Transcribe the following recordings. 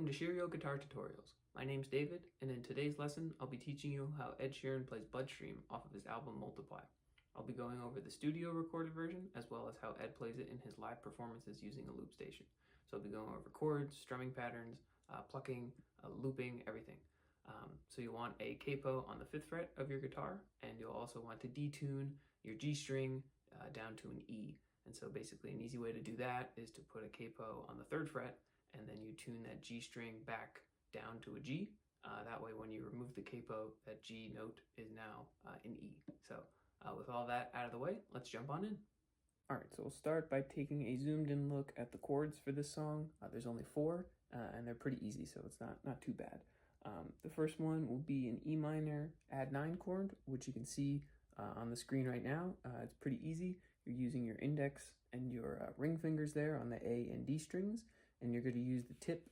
Welcome to Sheeran Guitar Tutorials. My name's David, and in today's lesson, I'll be teaching you how Ed Sheeran plays Bloodstream off of his album Multiply. I'll be going over the studio recorded version, as well as how Ed plays it in his live performances using a loop station. So I'll be going over chords, strumming patterns, plucking, looping, everything. So you'll want a capo on the 5th fret of your guitar, and you'll also want to detune your G string down to an E. And so basically an easy way to do that is to put a capo on the 3rd fret, and then you tune that G string back down to a G. That way when you remove the capo, that G note is now in E. So with all that out of the way, let's jump on in. All right, so we'll start by taking a zoomed in look at the chords for this song. There's only 4, and they're pretty easy, so it's not too bad. The first one will be an E minor add 9 chord, which you can see on the screen right now. It's pretty easy. You're using your index and your ring fingers there on the A and D strings, and you're going to use the tip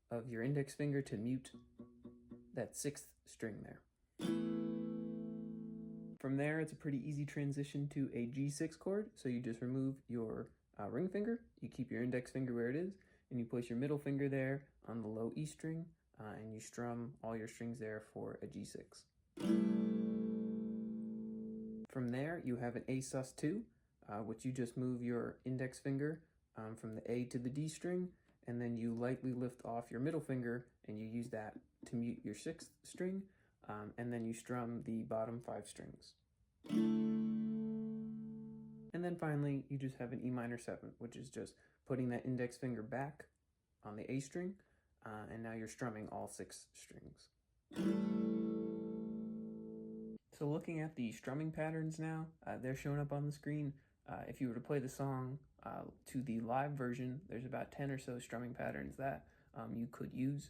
of your index finger to mute that 6th string there. From there, it's a pretty easy transition to a G6 chord. So you just remove your ring finger, you keep your index finger where it is, and you place your middle finger there on the low E string, and you strum all your strings there for a G6. From there, you have an A sus2, which you just move your index finger from the A to the D string, and then you lightly lift off your middle finger and you use that to mute your 6th string, and then you strum the bottom 5 strings. And then finally, you just have an E minor 7, which is just putting that index finger back on the A string, and now you're strumming all 6 strings. So looking at the strumming patterns now, they're showing up on the screen. If you were to play the song to the live version, there's about 10 or so strumming patterns that you could use.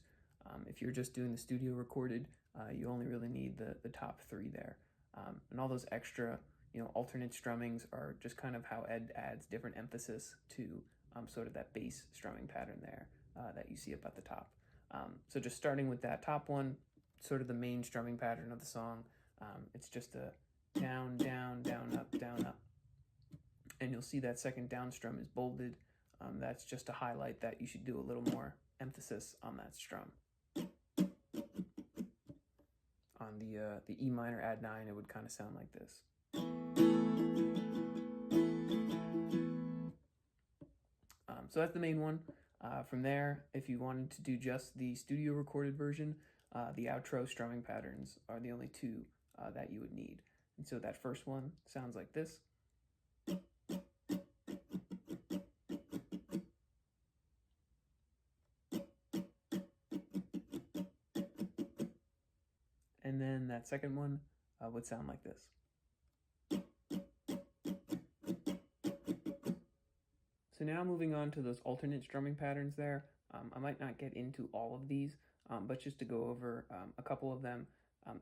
If you're just doing the studio recorded, you only really need the top 3 there. And all those extra, alternate strummings are just kind of how Ed adds different emphasis to sort of that bass strumming pattern there that you see up at the top. So just starting with that top one, sort of the main strumming pattern of the song, it's just a down, down, down, up, down, up. And you'll see that second down strum is bolded. That's just to highlight that you should do a little more emphasis on that strum. On the E minor add 9, it would kind of sound like this. So that's the main one. From there, if you wanted to do just the studio recorded version, the outro strumming patterns are the only 2 that you would need. And so that first one sounds like this. And then that second one would sound like this. So now moving on to those alternate strumming patterns there. I might not get into all of these, but just to go over a couple of them.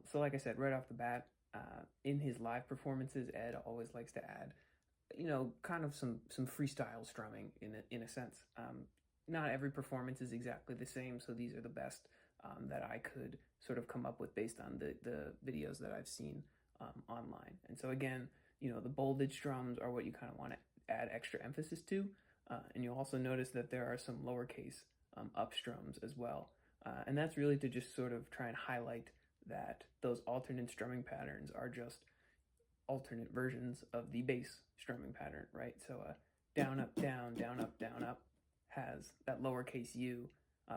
So like I said, right off the bat, in his live performances, Ed always likes to add, kind of some freestyle strumming in a sense. Not every performance is exactly the same, so these are the best that I could sort of come up with based on the videos that I've seen online. And so again, the bolded strums are what you kind of want to add extra emphasis to. And you'll also notice that there are some lowercase up strums as well. And that's really to just sort of try and highlight that those alternate strumming patterns are just alternate versions of the bass strumming pattern, right? So down, up, down, down, up, down, up has that lowercase u,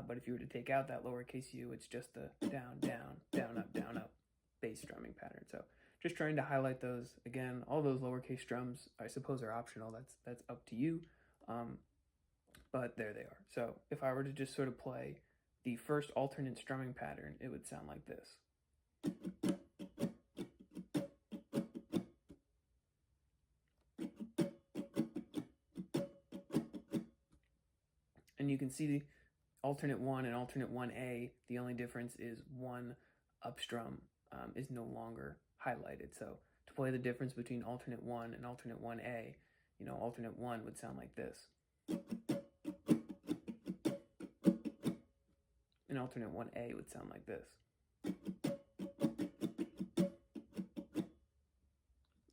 but if you were to take out that lowercase u, it's just the down, down, down, up bass strumming pattern. So just trying to highlight those. Again, all those lowercase strums, I suppose, are optional. That's up to you, but there they are. So if I were to just sort of play the first alternate strumming pattern, it would sound like this. And you can see the alternate 1 and alternate 1A, the only difference is one up strum is no longer highlighted. So to play the difference between alternate 1 and alternate 1A, alternate 1 would sound like this. And alternate 1A would sound like this.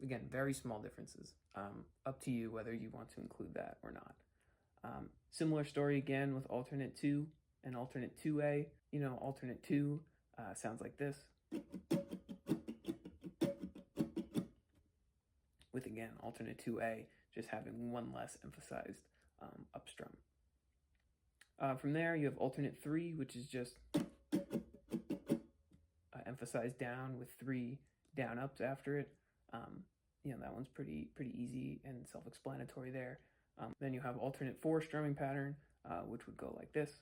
Again, very small differences. Up to you whether you want to include that or not. Similar story again with alternate 2. an alternate 2A. Alternate 2 sounds like this, with again alternate 2A just having one less emphasized up strum. From there you have alternate 3, which is just emphasized down with 3 down ups after it. That one's pretty easy and self-explanatory there. Then you have alternate 4 strumming pattern, which would go like this.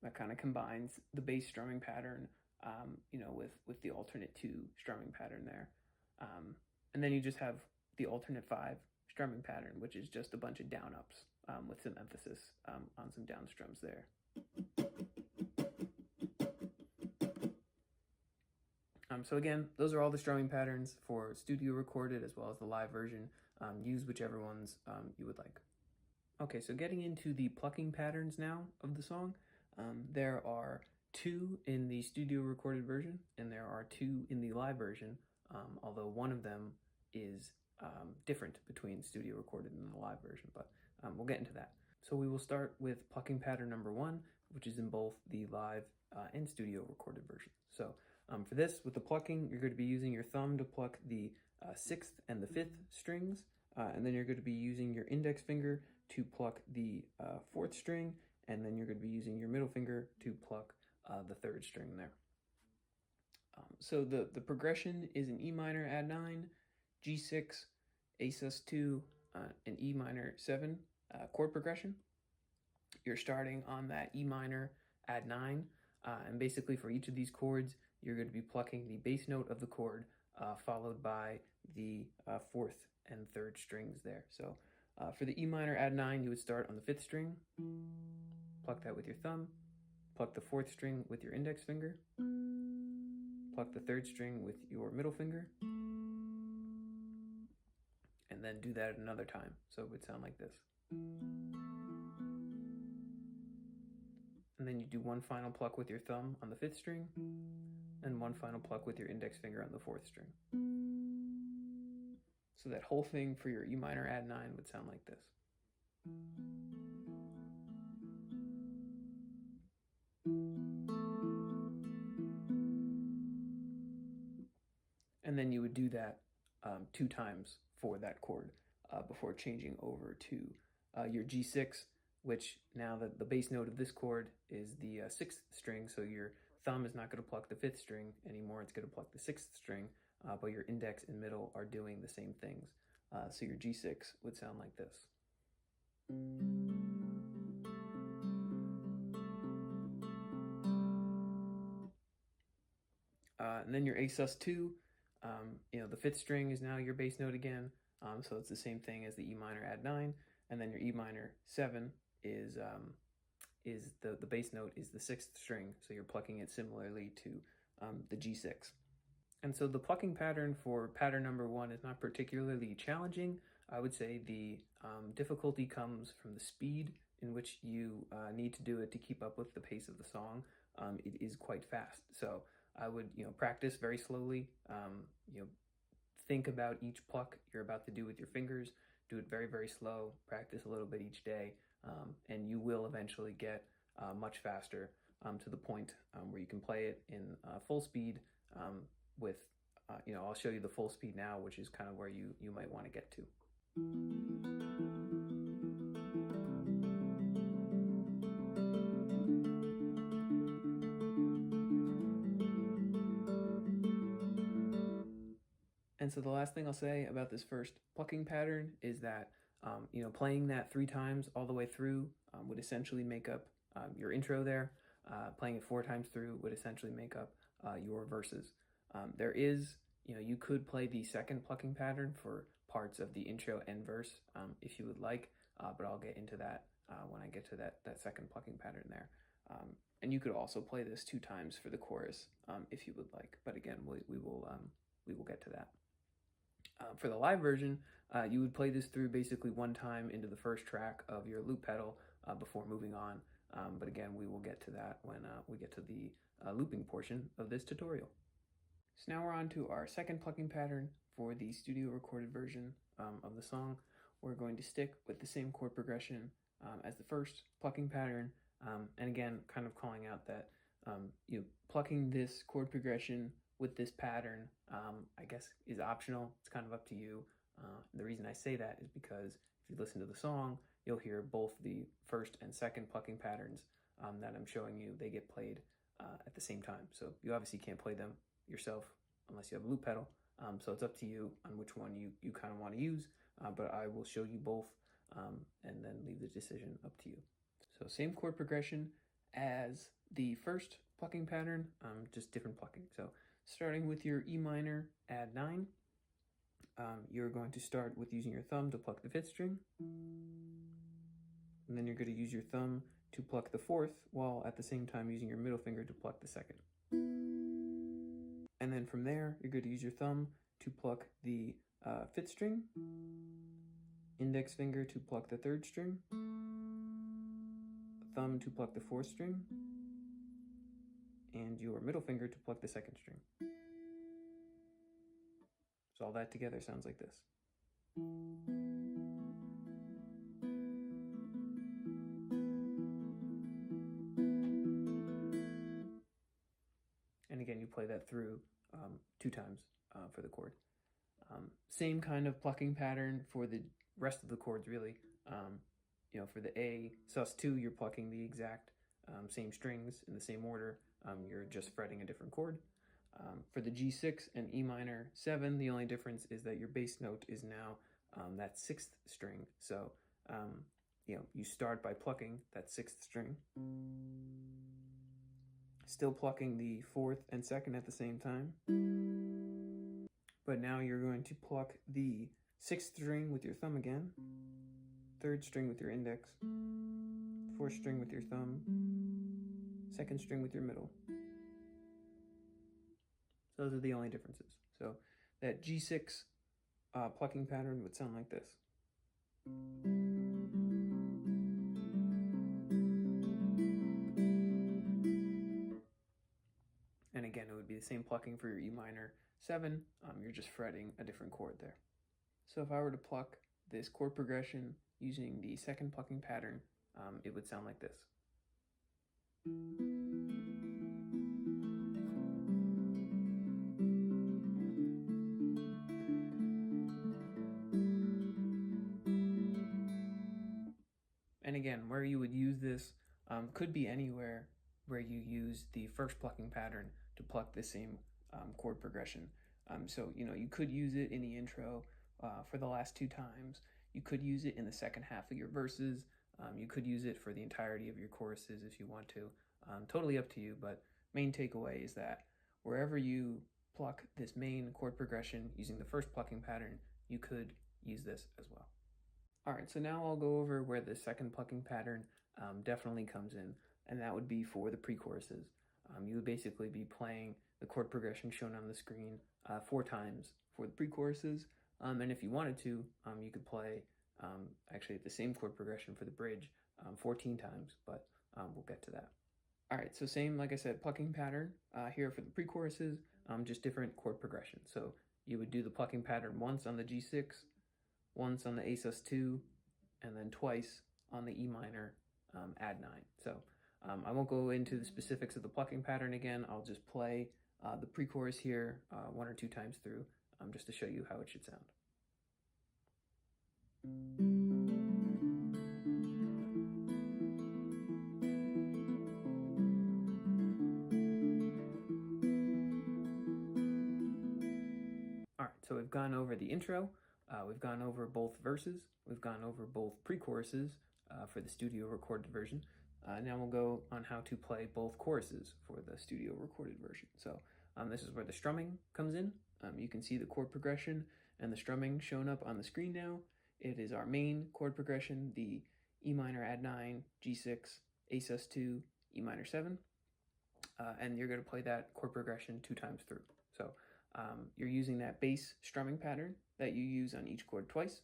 That kind of combines the bass strumming pattern, with the alternate 2 strumming pattern there. And then you just have the alternate 5 strumming pattern, which is just a bunch of down ups with some emphasis on some down strums there. So again, those are all the strumming patterns for studio recorded as well as the live version. Use whichever ones you would like. Okay, so getting into the plucking patterns now of the song. There are 2 in the studio recorded version, and there are 2 in the live version, although one of them is different between studio recorded and the live version, but we'll get into that. So we will start with plucking pattern number 1, which is in both the live and studio recorded version. So for this, with the plucking, you're going to be using your thumb to pluck the 6th and the 5th strings, and then you're going to be using your index finger to pluck the 4th string, and then you're going to be using your middle finger to pluck the 3rd string there. So the progression is an E minor add 9, G6, A sus2, and E minor 7 chord progression. You're starting on that E minor add 9, and basically for each of these chords, you're going to be plucking the bass note of the chord, followed by the 4th and 3rd strings there. So for the E minor add 9, you would start on the 5th string, pluck that with your thumb, pluck the 4th string with your index finger, pluck the 3rd string with your middle finger, and then do that another time. So it would sound like this. And then you do one final pluck with your thumb on the 5th string, and one final pluck with your index finger on the 4th string. So that whole thing for your E minor add 9 would sound like this. And then you would do that 2 times for that chord before changing over to your G6, which now the bass note of this chord is the 6th string, so your thumb is not going to pluck the 5th string anymore, it's going to pluck the 6th string, but your index and middle are doing the same things. So your G6 would sound like this. And then your A sus2, the 5th string is now your bass note again, so it's the same thing as the E minor add 9, and then your E minor 7 is the bass note is the 6th string, so you're plucking it similarly to the G6. And so the plucking pattern for pattern number 1 is not particularly challenging. I would say the difficulty comes from the speed in which you need to do it to keep up with the pace of the song. It is quite fast, so I would practice very slowly. Think about each pluck you're about to do with your fingers. Do it very, very slow. Practice a little bit each day, and you will eventually get much faster to the point where you can play it in full speed with, I'll show you the full speed now, which is kind of where you might want to get to. And so the last thing I'll say about this first plucking pattern is that, playing that 3 times all the way through would essentially make up your intro there. Playing it 4 times through would essentially make up your verses. There is, you could play the second plucking pattern for parts of the intro and verse if you would like, but I'll get into that when I get to that second plucking pattern there. And you could also play this 2 times for the chorus if you would like, but again, we will get to that. For the live version, you would play this through basically 1 time into the first track of your loop pedal before moving on. But again, we will get to that when we get to the looping portion of this tutorial. So now we're on to our second plucking pattern for the studio recorded version of the song, we're going to stick with the same chord progression as the first plucking pattern. And again, kind of calling out that plucking this chord progression with this pattern, I guess, is optional. It's kind of up to you. The reason I say that is because if you listen to the song, you'll hear both the first and second plucking patterns that I'm showing you. They get played at the same time. So you obviously can't play them yourself unless you have a loop pedal. So it's up to you on which one you kind of want to use, but I will show you both and then leave the decision up to you. So same chord progression as the first plucking pattern, just different plucking. So starting with your E minor, add 9. You're going to start with using your thumb to pluck the 5th string. And then you're going to use your thumb to pluck the 4th, while at the same time using your middle finger to pluck the 2nd. And then from there, you're going to use your thumb to pluck the 5th string, index finger to pluck the 3rd string, thumb to pluck the 4th string, and your middle finger to pluck the 2nd string. So all that together sounds like this. And again, you play that through 2 times for the chord. Same kind of plucking pattern for the rest of the chords, really. For the A sus2, you're plucking the exact same strings in the same order. You're just fretting a different chord. For the G6 and E minor 7, the only difference is that your bass note is now that 6th string. So, you start by plucking that 6th string, still plucking the 4th and 2nd at the same time. But now you're going to pluck the 6th string with your thumb again, 3rd string with your index, 4th string with your thumb, 2nd string with your middle. So those are the only differences. So that G6 plucking pattern would sound like this. And again, it would be the same plucking for your E minor 7. You're just fretting a different chord there. So if I were to pluck this chord progression using the second plucking pattern, it would sound like this. And again, where you would use this could be anywhere where you use the first plucking pattern to pluck the same chord progression. So, you could use it in the intro for the last 2 times. You could use it in the second half of your verses. You could use it for the entirety of your choruses if you want to. Totally up to you, but main takeaway is that wherever you pluck this main chord progression using the first plucking pattern, you could use this as well. All right, so now I'll go over where the second plucking pattern definitely comes in, and that would be for the pre-choruses. You would basically be playing the chord progression shown on the screen 4 times for the pre-choruses, and if you wanted to, you could play actually the same chord progression for the bridge 14 times, but we'll get to that. All right, so same, like I said, plucking pattern here for the pre-choruses, just different chord progression. So you would do the plucking pattern once on the G6, once on the A sus2, and then twice on the E minor add 9. So I won't go into the specifics of the plucking pattern again. I'll just play the pre-chorus here 1 or 2 times through just to show you how it should sound. All right, so we've gone over the intro. We've gone over both verses. We've gone over both pre-choruses for the studio recorded version. Now we'll go on how to play both choruses for the studio recorded version. So this is where the strumming comes in. You can see the chord progression and the strumming shown up on the screen now. It is our main chord progression, the E minor add 9, G6, A sus2, E minor 7. And you're going to play that chord progression 2 times through. So you're using that bass strumming pattern that you use on each chord twice,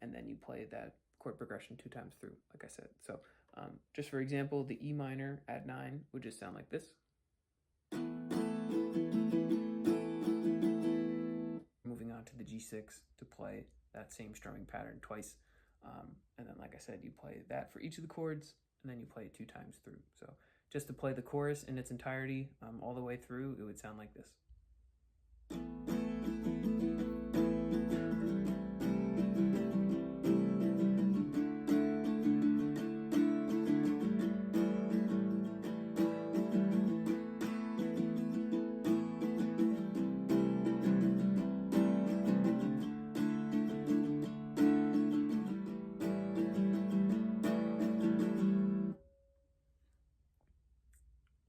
and then you play that chord progression 2 times through, like I said. So just for example, the E minor add 9 would just sound like this. Moving on to the G6 to play that same strumming pattern twice. And then, like I said, you play that for each of the chords, and then you play it 2 times through. So just to play the chorus in its entirety all the way through, it would sound like this.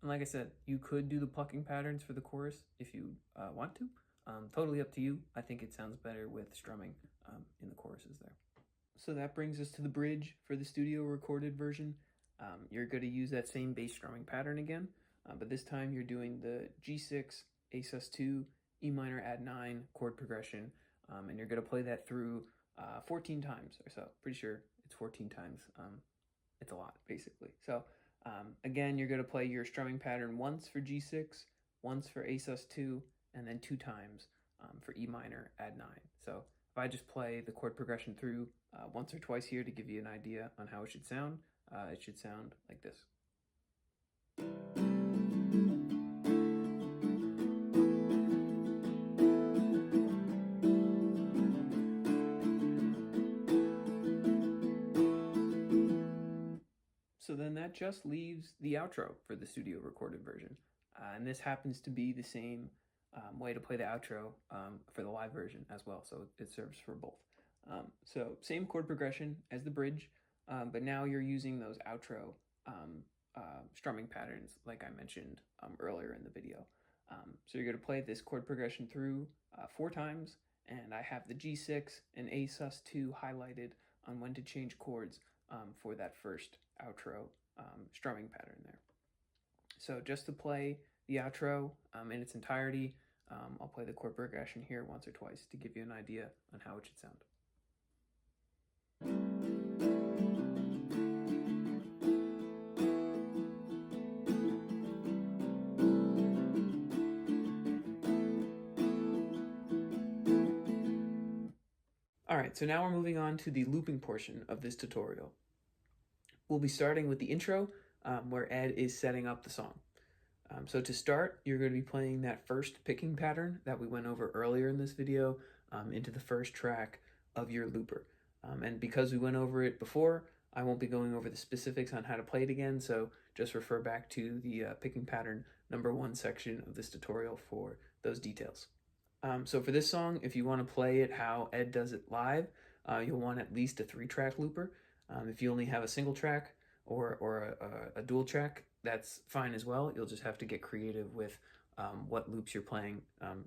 And like I said, you could do the plucking patterns for the chorus if you want to. Totally up to you. I think it sounds better with strumming in the choruses there. So that brings us to the bridge for the studio recorded version. You're going to use that same bass strumming pattern again, but this time you're doing the G6, A sus2, E minor add 9 chord progression, and you're going to play that through 14 times or so. Pretty sure it's 14 times. It's a lot, basically. So again, you're going to play your strumming pattern once for G6, once for A sus2, and then 2 times for E minor add 9. So if I just play the chord progression through once or twice here to give you an idea on how it should sound like this. So then that just leaves the outro for the studio recorded version. And this happens to be the same way to play the outro for the live version as well, so it serves for both. So same chord progression as the bridge, but now you're using those outro strumming patterns like I mentioned earlier in the video. So you're going to play this chord progression through 4 times, and I have the G6 and A sus2 highlighted on when to change chords for that first outro strumming pattern there. So just to play the outro in its entirety, I'll play the chord progression here once or twice to give you an idea on how it should sound. Alright, so now we're moving on to the looping portion of this tutorial. We'll be starting with the intro, where Ed is setting up the song. So to start, you're going to be playing that first picking pattern that we went over earlier in this video into the first track of your looper. And because we went over it before, I won't be going over the specifics on how to play it again, so just refer back to the picking pattern #1 section of this tutorial for those details. So for this song, if you want to play it how Ed does it live, you'll want at least a 3-track looper. If you only have a single track or a dual track, that's fine as well. You'll just have to get creative with what loops you're playing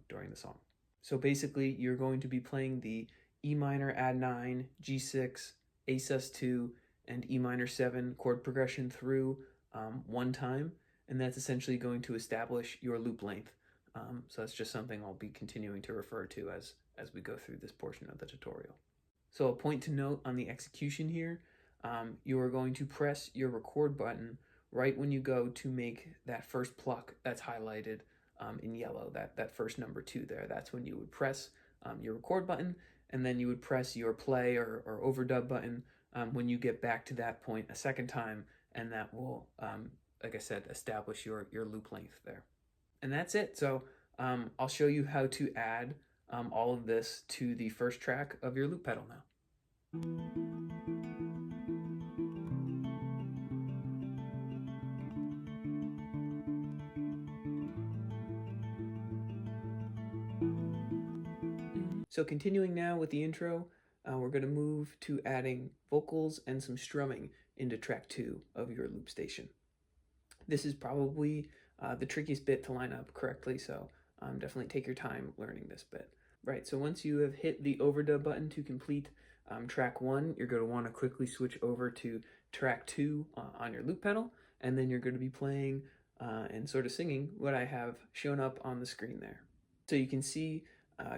during the song. So basically, you're going to be playing the E minor add 9, G6, A sus2, and E minor 7 chord progression through 1 time, and that's essentially going to establish your loop length. So that's just something I'll be continuing to refer to as we go through this portion of the tutorial. So a point to note on the execution here, you are going to press your record button right when you go to make that first pluck that's highlighted in yellow, that first #2 there. That's when you would press your record button, and then you would press your play or overdub button when you get back to that point a second time, and that will, like I said, establish your loop length there. And that's it. So I'll show you how to add all of this to the first track of your loop pedal now. So continuing now with the intro, we're going to move to adding vocals and some strumming into track 2 of your loop station. This is probably the trickiest bit to line up correctly, so definitely take your time learning this bit. Right, so once you have hit the overdub button to complete track 1, you're going to want to quickly switch over to track 2 on your loop pedal, and then you're going to be playing and sort of singing what I have shown up on the screen there. So you can see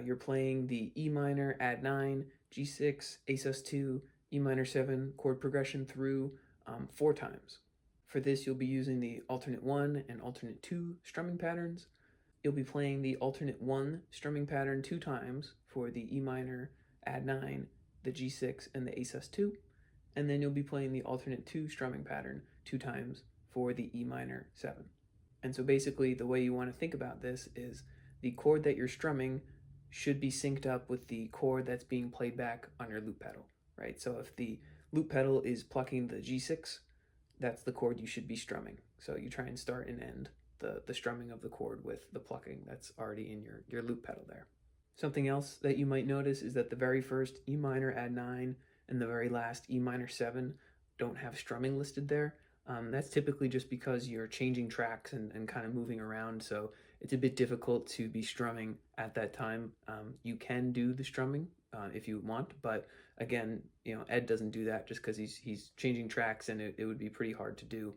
you're playing the E minor add 9, G6, A sus2, E minor 7 chord progression through 4 times. For this, you'll be using the alternate 1 and alternate 2 strumming patterns. You'll be playing the alternate 1 strumming pattern 2 times for the E minor add 9, the G6, and the A sus2, and then you'll be playing the alternate 2 strumming pattern 2 times for the E minor 7. And so basically the way you want to think about this is the chord that you're strumming should be synced up with the chord that's being played back on your loop pedal, right? So if the loop pedal is plucking the G6, that's the chord you should be strumming. So you try and start and end the strumming of the chord with the plucking that's already in your loop pedal there. Something else that you might notice is that the very first E minor add 9 and the very last E minor 7 don't have strumming listed there. That's typically just because you're changing tracks and kind of moving around, so it's a bit difficult to be strumming at that time. You can do the strumming if you want, but again, Ed doesn't do that just because he's changing tracks, and it would be pretty hard to do.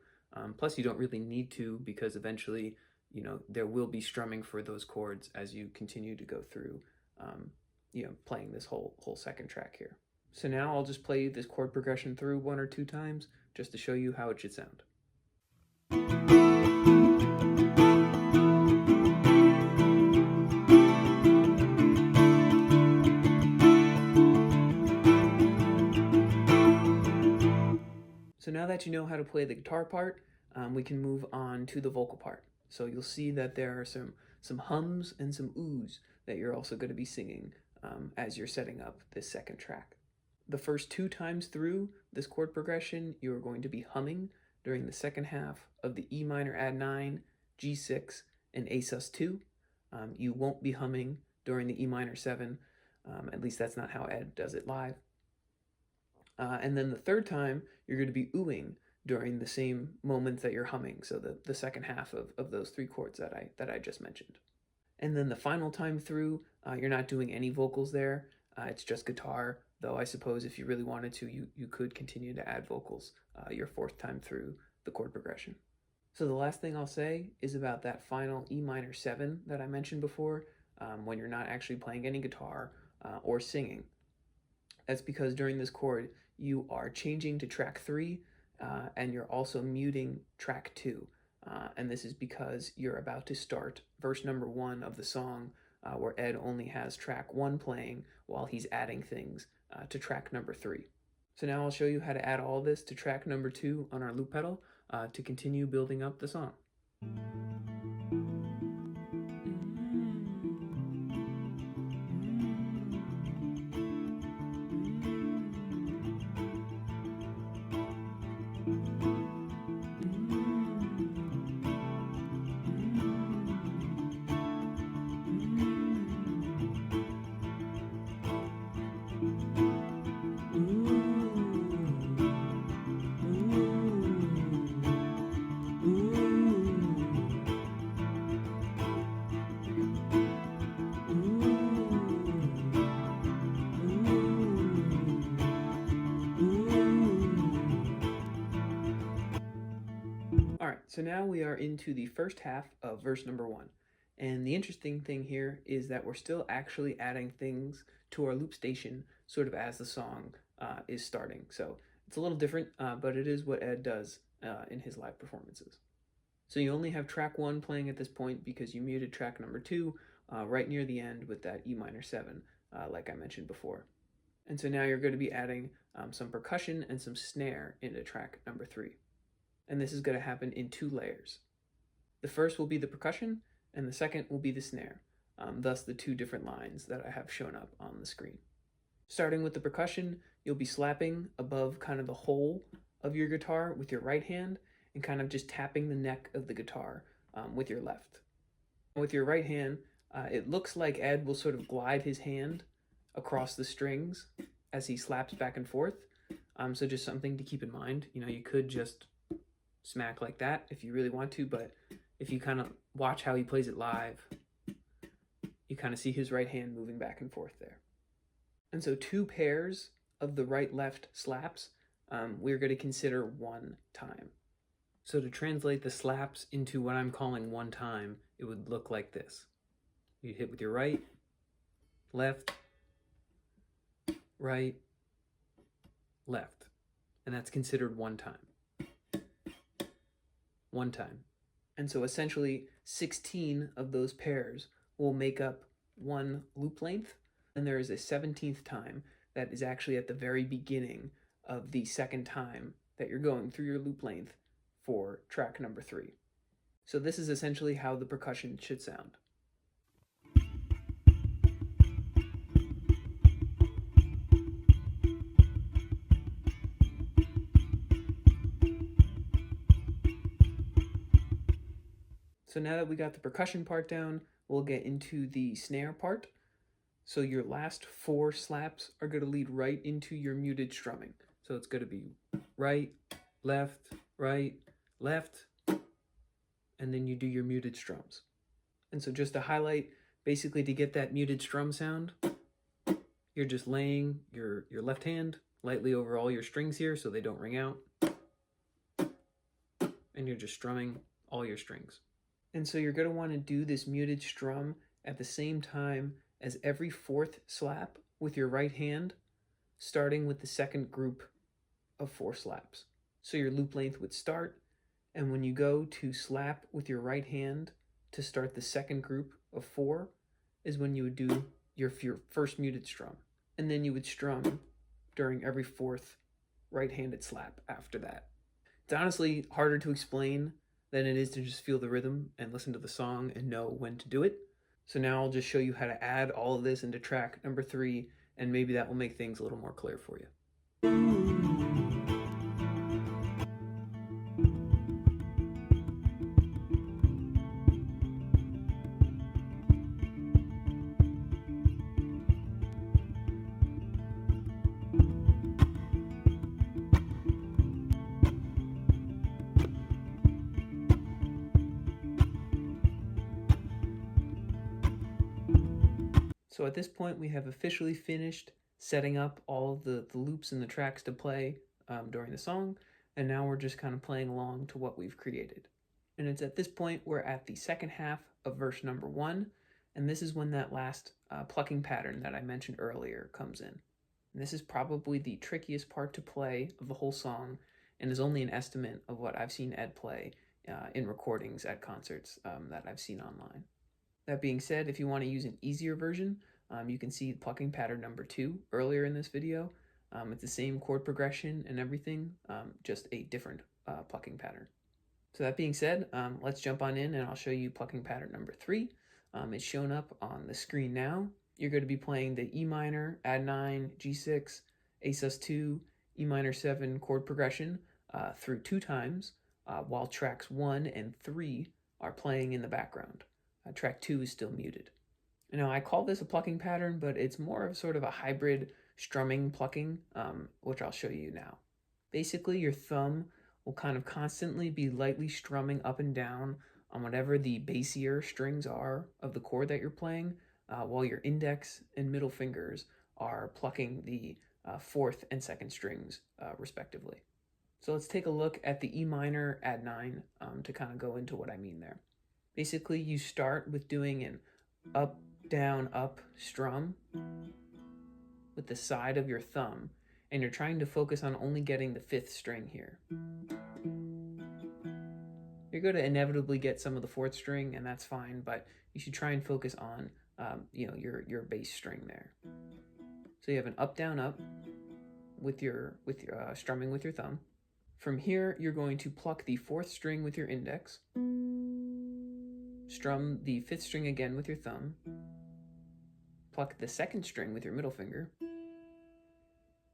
Plus, you don't really need to, because eventually, there will be strumming for those chords as you continue to go through, playing this whole second track here. So now I'll just play this chord progression through 1 or 2 times just to show you how it should sound. So now that you know how to play the guitar part, we can move on to the vocal part. So you'll see that there are some hums and some oohs that you're also going to be singing as you're setting up this second track. The first 2 times through this chord progression, you're going to be humming during the second half of the E minor add 9, G6, and A sus2. You won't be humming during the E minor 7, at least that's not how Ed does it live. And then the third time, you're going to be oohing during the same moments that you're humming, so the second half of those 3 chords that I just mentioned. And then the final time through, you're not doing any vocals there. It's just guitar, though I suppose if you really wanted to, you could continue to add vocals your 4th time through the chord progression. So the last thing I'll say is about that final E minor 7 that I mentioned before, when you're not actually playing any guitar or singing. That's because during this chord, you are changing to track 3, and you're also muting track 2. And this is because you're about to start verse number 1 of the song, where Ed only has track 1 playing while he's adding things to track number 3. So now I'll show you how to add all this to track number 2 on our loop pedal to continue building up the song. All right, so now we are into the first half of verse number 1. And the interesting thing here is that we're still actually adding things to our loop station sort of as the song is starting. So it's a little different, but it is what Ed does in his live performances. So you only have track 1 playing at this point because you muted track number 2 right near the end with that E minor 7, like I mentioned before. And so now you're going to be adding some percussion and some snare into track number 3. And this is going to happen in 2 layers. The first will be the percussion, and the second will be the snare, thus the 2 different lines that I have shown up on the screen. Starting with the percussion, you'll be slapping above kind of the hole of your guitar with your right hand and kind of just tapping the neck of the guitar with your left. With your right hand, it looks like Ed will sort of glide his hand across the strings as he slaps back and forth. So just something to keep in mind. You could just smack like that if you really want to, but if you kind of watch how he plays it live, you kind of see his right hand moving back and forth there. And so 2 pairs of the right-left slaps, we're going to consider 1 time. So to translate the slaps into what I'm calling 1 time, it would look like this. You'd hit with your right, left, right, left, and that's considered 1 time. 1 time. And so essentially 16 of those pairs will make up 1 loop length, And there is a 17th time that is actually at the very beginning of the second time that you're going through your loop length for track number 3. So this is essentially how the percussion should sound. So now that we got the percussion part down, we'll get into the snare part. So your last 4 slaps are going to lead right into your muted strumming. So it's going to be right, left, and then you do your muted strums. And so just to highlight, basically to get that muted strum sound, you're just laying your left hand lightly over all your strings here so they don't ring out. And you're just strumming all your strings. And so you're going to want to do this muted strum at the same time as every 4th slap with your right hand, starting with the second group of 4 slaps. So your loop length would start, and when you go to slap with your right hand to start the second group of 4 is when you would do your first muted strum. And then you would strum during every 4th right-handed slap after that. It's honestly harder to explain than it is to just feel the rhythm and listen to the song and know when to do it. So now I'll just show you how to add all of this into track number 3, and maybe that will make things a little more clear for you. So at this point, we have officially finished setting up all of the loops and the tracks to play during the song, and now we're just kind of playing along to what we've created. And it's at this point we're at the second half of verse number 1, and this is when that last plucking pattern that I mentioned earlier comes in. And this is probably the trickiest part to play of the whole song, and is only an estimate of what I've seen Ed play in recordings at concerts that I've seen online. That being said, if you want to use an easier version, you can see plucking pattern number 2 earlier in this video. It's the same chord progression and everything, just a different plucking pattern. So that being said, let's jump on in and I'll show you plucking pattern number 3. It's shown up on the screen now. You're going to be playing the E minor, Add9, G6, A sus2, E minor 7 chord progression through 2 times, while tracks 1 and 3 are playing in the background. Track 2 is still muted. Now, I call this a plucking pattern, but it's more of sort of a hybrid strumming plucking, which I'll show you now. Basically, your thumb will kind of constantly be lightly strumming up and down on whatever the bassier strings are of the chord that you're playing, while your index and middle fingers are plucking the 4th and 2nd strings, respectively. So let's take a look at the E minor Add9 to kind of go into what I mean there. Basically, you start with doing an up, down, up strum with the side of your thumb, and you're trying to focus on only getting the 5th string here. You're going to inevitably get some of the 4th string, and that's fine, but you should try and focus on your bass string there. So you have an up, down, up with your strumming with your thumb. From here, you're going to pluck the 4th string with your index, strum the 5th string again with your thumb, pluck the 2nd string with your middle finger,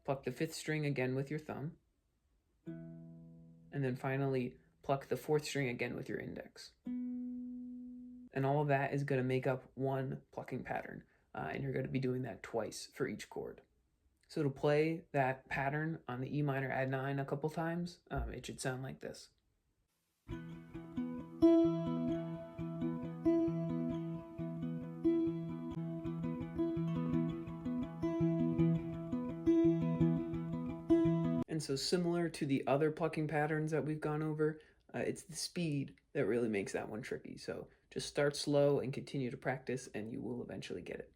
pluck the 5th string again with your thumb, and then finally pluck the 4th string again with your index. And all of that is going to make up one plucking pattern, and you're going to be doing that twice for each chord. So to play that pattern on the E minor Add9 a couple times, it should sound like this. And so similar to the other plucking patterns that we've gone over, it's the speed that really makes that one tricky. So just start slow and continue to practice and you will eventually get it.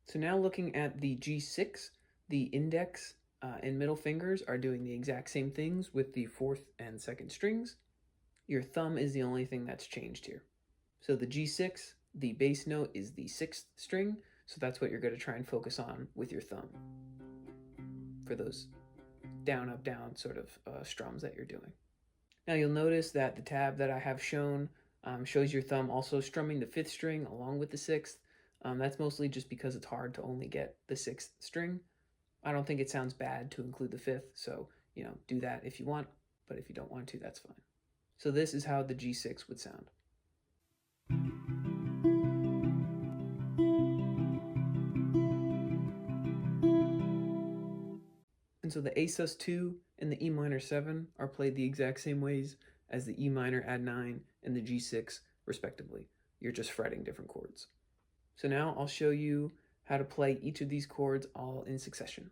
So now looking at the G6, the index and middle fingers are doing the exact same things with the 4th and 2nd strings. Your thumb is the only thing that's changed here. So the G6, the bass note is the 6th string, So that's what you're going to try and focus on with your thumb for those down, up, down sort of strums that you're doing. Now you'll notice that the tab that I have shown shows your thumb also strumming the 5th string along with the 6th. That's mostly just because it's hard to only get the 6th string. I don't think it sounds bad to include the 5th, so do that if you want, but if you don't want to, that's fine. So this is how the G6 would sound. And so the A sus2 and the E minor 7 are played the exact same ways as the E minor add 9 and the G6 respectively. You're just fretting different chords. So now I'll show you how to play each of these chords all in succession.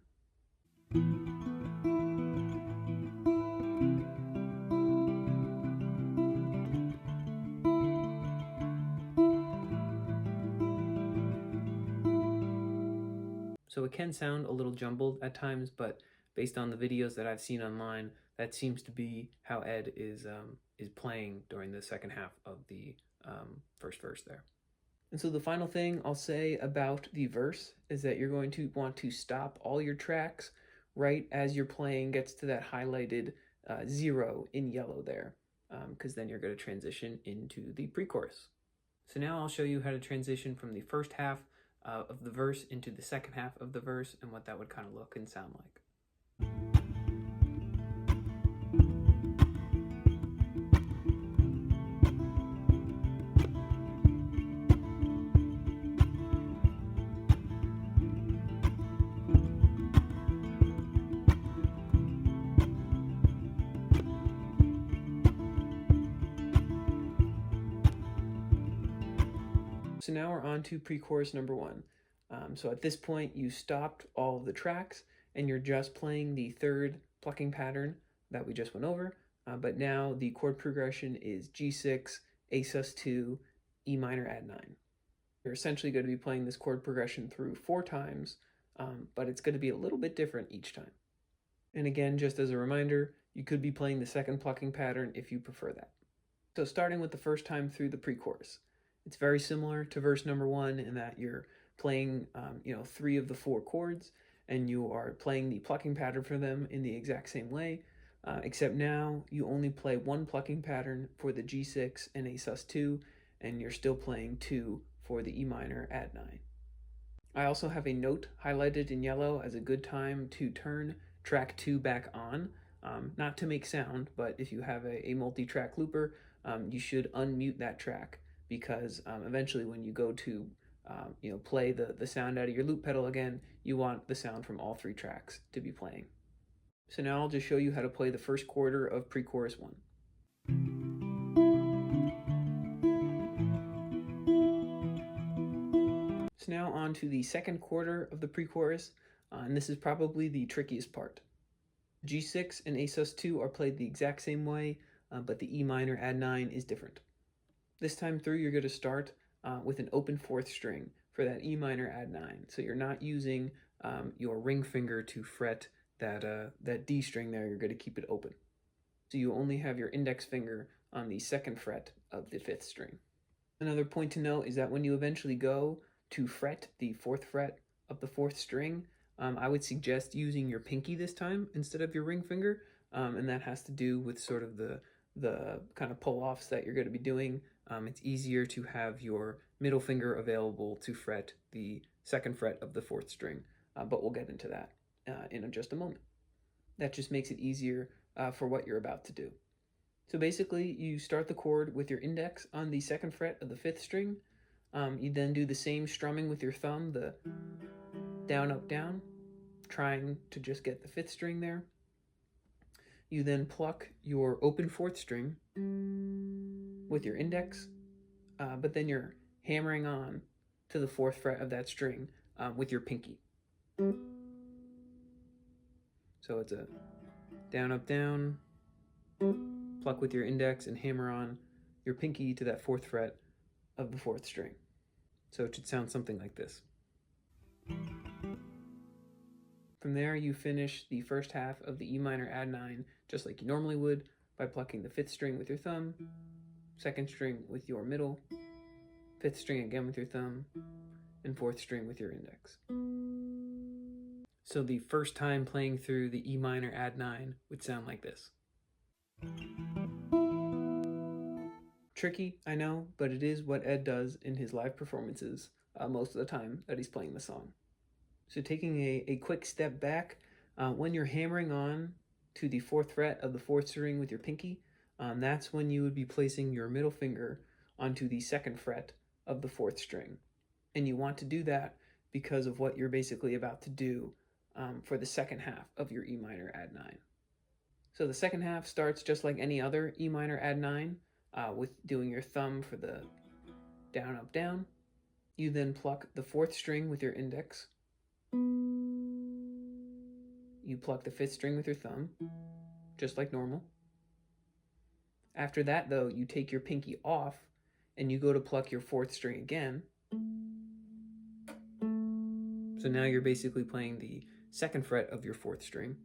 So it can sound a little jumbled at times, but based on the videos that I've seen online, that seems to be how Ed is playing during the second half of the first verse there. And so the final thing I'll say about the verse is that you're going to want to stop all your tracks right as your playing gets to that highlighted 0 in yellow there, because then you're going to transition into the pre-chorus. So now I'll show you how to transition from the first half of the verse into the second half of the verse and what that would kind of look and sound like. So now we're on to pre-chorus number 1. So at this point you stopped all of the tracks and you're just playing the 3rd plucking pattern that we just went over, but now the chord progression is G6, A sus2, E minor add 9. You're essentially going to be playing this chord progression through 4 times, but it's going to be a little bit different each time. And again, just as a reminder, you could be playing the 2nd plucking pattern if you prefer that. So starting with the first time through the pre-chorus. It's very similar to verse number 1 in that you're playing 3 of the 4 chords, and you are playing the plucking pattern for them in the exact same way, except now you only play 1 plucking pattern for the G6 and A sus2, and you're still playing 2 for the E minor add 9. I also have a note highlighted in yellow as a good time to turn track 2 back on, not to make sound, but if you have a multi-track looper, you should unmute that track, because eventually when you go to play the sound out of your loop pedal again, you want the sound from all 3 tracks to be playing. So now I'll just show you how to play the first quarter of pre-chorus 1. So now on to the second quarter of the pre-chorus, and this is probably the trickiest part. G6 and A sus2 are played the exact same way, but the E minor add 9 is different. This time through, you're going to start with an open 4th string for that E minor add 9. So you're not using your ring finger to fret that D string there. You're going to keep it open. So you only have your index finger on the 2nd fret of the 5th string. Another point to note is that when you eventually go to fret the 4th fret of the 4th string, I would suggest using your pinky this time instead of your ring finger, and that has to do with sort of the kind of pull-offs that you're going to be doing. It's easier to have your middle finger available to fret the 2nd fret of the 4th string, but we'll get into that in just a moment. That just makes it easier for what you're about to do. So basically, you start the chord with your index on the 2nd fret of the 5th string. You then do the same strumming with your thumb, the down, up, down, trying to just get the 5th string there. You then pluck your open 4th string with your index, but then you're hammering on to the 4th fret of that string with your pinky. So it's a down, up, down, pluck with your index and hammer on your pinky to that 4th fret of the 4th string. So it should sound something like this. From there, you finish the first half of the E minor add 9 just like you normally would by plucking the 5th string with your thumb, 2nd string with your middle, 5th string again with your thumb, and 4th string with your index. So the first time playing through the E minor add 9 would sound like this. Tricky, I know, but it is what Ed does in his live performances most of the time that he's playing the song. So taking a quick step back, when you're hammering on to the 4th fret of the 4th string with your pinky, that's when you would be placing your middle finger onto the 2nd fret of the 4th string. And you want to do that because of what you're basically about to do for the second half of your E minor add 9. So the second half starts just like any other E minor add 9, with doing your thumb for the down, up, down. You then pluck the 4th string with your index. You pluck the 5th string with your thumb, just like normal. After that, though, you take your pinky off and you go to pluck your 4th string again. So now you're basically playing the 2nd fret of your 4th string.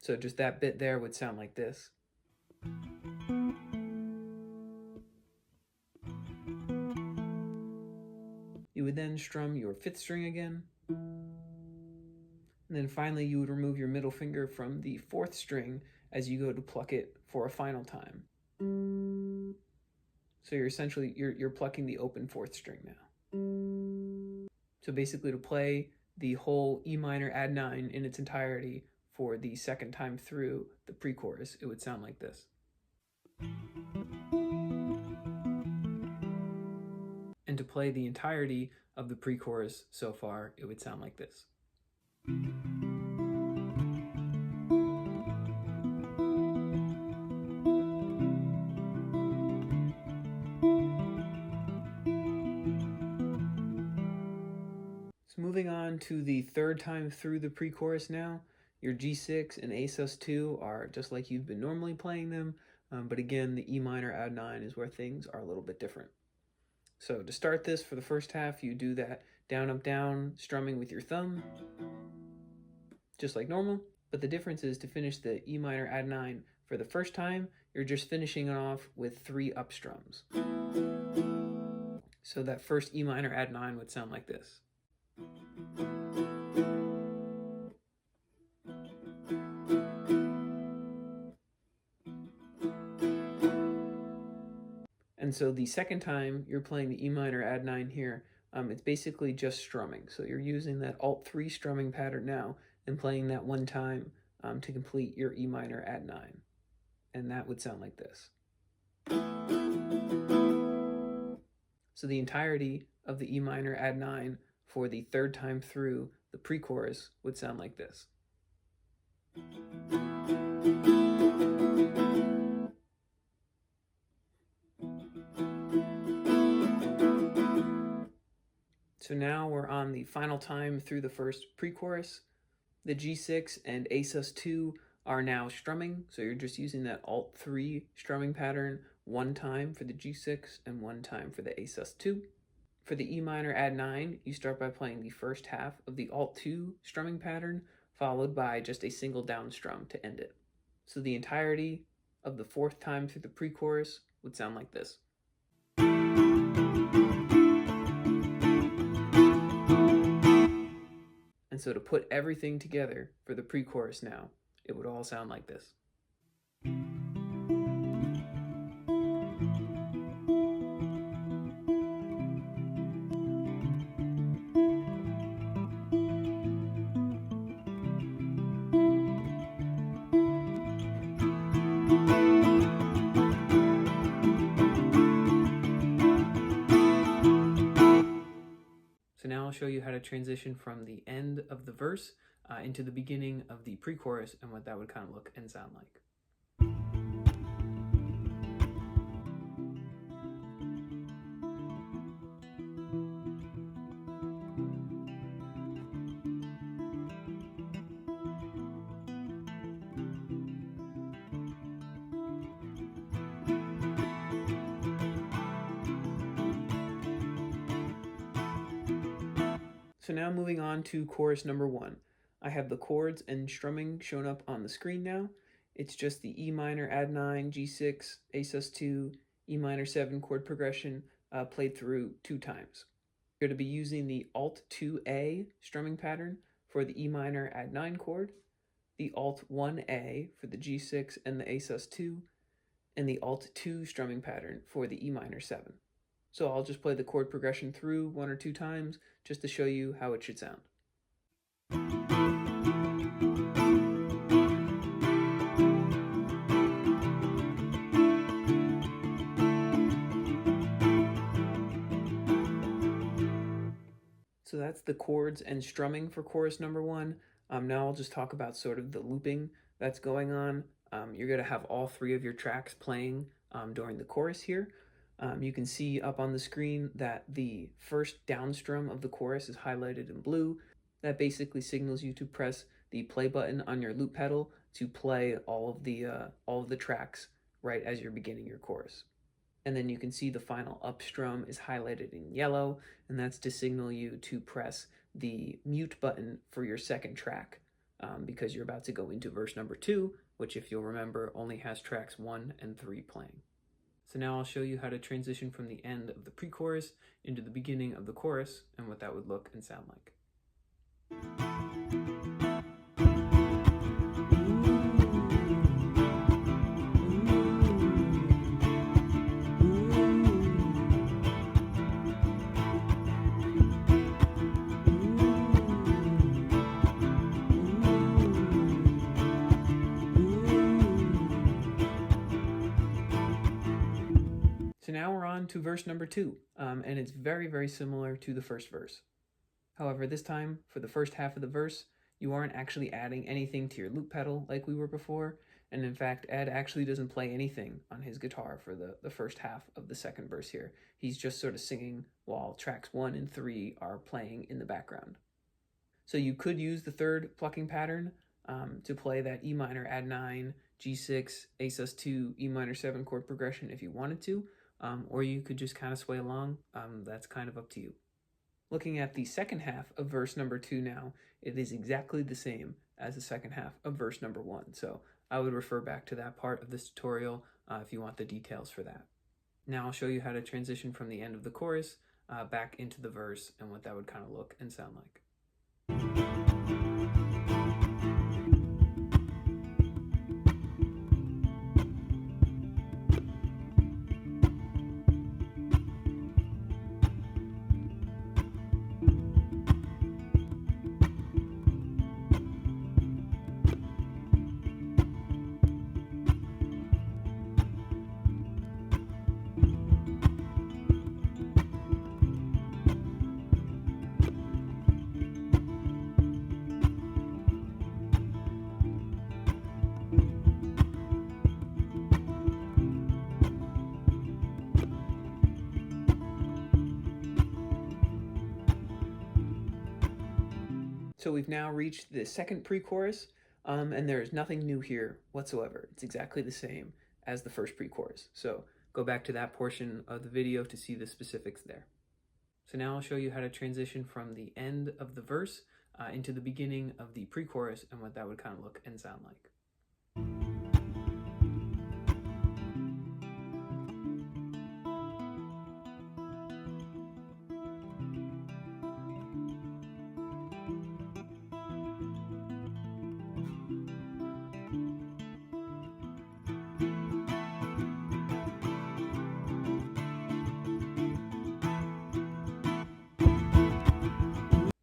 So just that bit there would sound like this. You would then strum your 5th string again. And then finally you would remove your middle finger from the 4th string as you go to pluck it for a final time. So you're essentially, you're plucking the open 4th string now. So basically to play the whole E minor add 9 in its entirety for the second time through the pre-chorus, it would sound like this. And to play the entirety of the pre-chorus so far, it would sound like this. So moving on to the third time through the pre-chorus now, your G6 and A sus2 are just like you've been normally playing them, but again, the E minor add 9 is where things are a little bit different. So to start this for the first half, you do that down, up, down, strumming with your thumb, just like normal. But the difference is to finish the E minor add 9 for the first time, you're just finishing it off with 3 up strums. So that first E minor add 9 would sound like this. And so the second time you're playing the E minor add 9 here, it's basically just strumming. So you're using that Alt 3 strumming pattern now and playing that one time to complete your E minor add 9. And that would sound like this. So the entirety of the E minor add 9 for the third time through the pre-chorus would sound like this. So now we're on the final time through the first pre-chorus. The G6 and A sus2 are now strumming, so you're just using that Alt 3 strumming pattern one time for the G6 and one time for the A sus2. For the E minor add 9, you start by playing the first half of the Alt 2 strumming pattern, followed by just a single down strum to end it. So the entirety of the fourth time through the pre-chorus would sound like this. And so to put everything together for the pre-chorus now, it would all sound like this. So now I'll show you how to transition from the end of the verse into the beginning of the pre-chorus and what that would kind of look and sound like. So now moving on to chorus number 1. I have the chords and strumming shown up on the screen now. It's just the E minor add 9, G6, A sus2, E minor 7 chord progression played through 2 times. You're going to be using the Alt-2A strumming pattern for the E minor add 9 chord, the Alt-1A for the G6 and the A sus2, and the Alt-2 strumming pattern for the E minor 7. So I'll just play the chord progression through 1 or 2 times just to show you how it should sound. So that's the chords and strumming for chorus number 1. Now I'll just talk about sort of the looping that's going on. You're going to have all 3 of your tracks playing during the chorus here. You can see up on the screen that the first down strum of the chorus is highlighted in blue. That basically signals you to press the play button on your loop pedal to play all of the tracks right as you're beginning your chorus. And then you can see the final up strum is highlighted in yellow, and that's to signal you to press the mute button for your second track because you're about to go into verse number 2, which, if you'll remember, only has tracks 1 and 3 playing. So now I'll show you how to transition from the end of the pre-chorus into the beginning of the chorus and what that would look and sound like. So now we're on to verse number 2, and it's very, very similar to the first verse. However, this time, for the first half of the verse, you aren't actually adding anything to your loop pedal like we were before, and in fact, Ed actually doesn't play anything on his guitar for the first half of the second verse here. He's just sort of singing while tracks 1 and 3 are playing in the background. So you could use the third plucking pattern to play that E minor add 9, G6, A sus2, E minor 7 chord progression if you wanted to, or you could just kind of sway along. That's kind of up to you. Looking at the second half of verse number 2 now, it is exactly the same as the second half of verse number 1. So I would refer back to that part of this tutorial if you want the details for that. Now I'll show you how to transition from the end of the chorus back into the verse and what that would kind of look and sound like. So we've now reached the second pre-chorus, and there is nothing new here whatsoever. It's exactly the same as the first pre-chorus. So go back to that portion of the video to see the specifics there. So now I'll show you how to transition from the end of the verse into the beginning of the pre-chorus and what that would kind of look and sound like.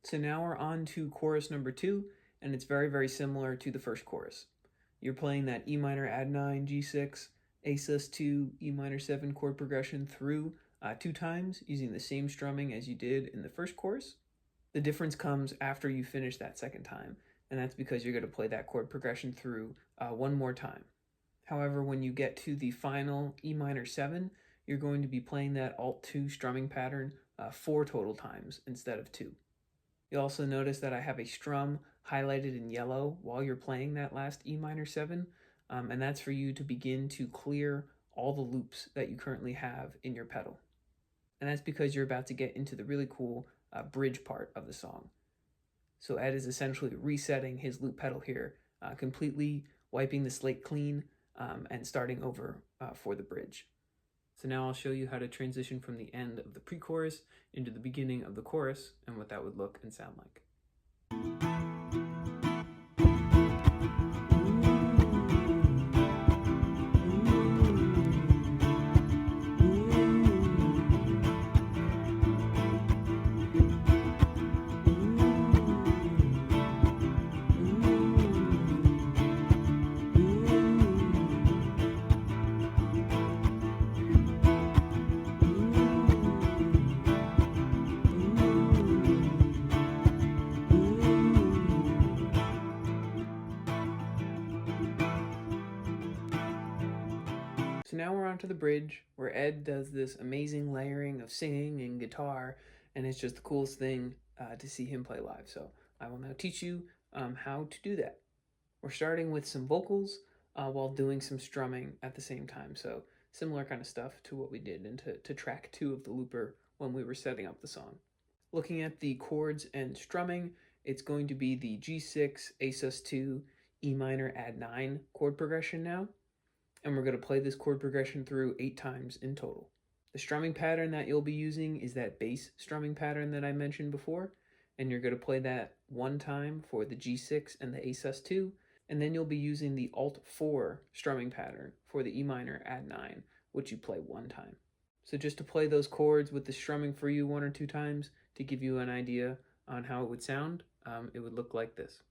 So now we're on to chorus number 2, and it's very, very similar to the first chorus. You're playing that E minor add 9, G6, A sus2, E minor 7 chord progression through 2 times using the same strumming as you did in the first chorus. The difference comes after you finish that second time, and that's because you're going to play that chord progression through 1 more time. However, when you get to the final E minor 7, you're going to be playing that Alt-2 strumming pattern 4 total times instead of 2. You'll also notice that I have a strum highlighted in yellow while you're playing that last E minor 7, and that's for you to begin to clear all the loops that you currently have in your pedal. And that's because you're about to get into the really cool bridge part of the song. So Ed is essentially resetting his loop pedal here, completely wiping the slate clean and starting over for the bridge. So now I'll show you how to transition from the end of the pre-chorus into the beginning of the chorus and what that would look and sound like. So now we're on to the bridge, where Ed does this amazing layering of singing and guitar, and it's just the coolest thing to see him play live. So I will now teach you how to do that. We're starting with some vocals while doing some strumming at the same time. So similar kind of stuff to what we did into track 2 of the looper when we were setting up the song. Looking at the chords and strumming, it's going to be the G6, A sus2, E minor, add 9 chord progression now. And we're going to play this chord progression through 8 times in total. The strumming pattern that you'll be using is that bass strumming pattern that I mentioned before, and you're going to play that 1 time for the G6 and the A sus2, and then you'll be using the Alt4 strumming pattern for the E minor add 9, which you play 1 time. So just to play those chords with the strumming for you 1 or 2 times to give you an idea on how it would sound, it would look like this.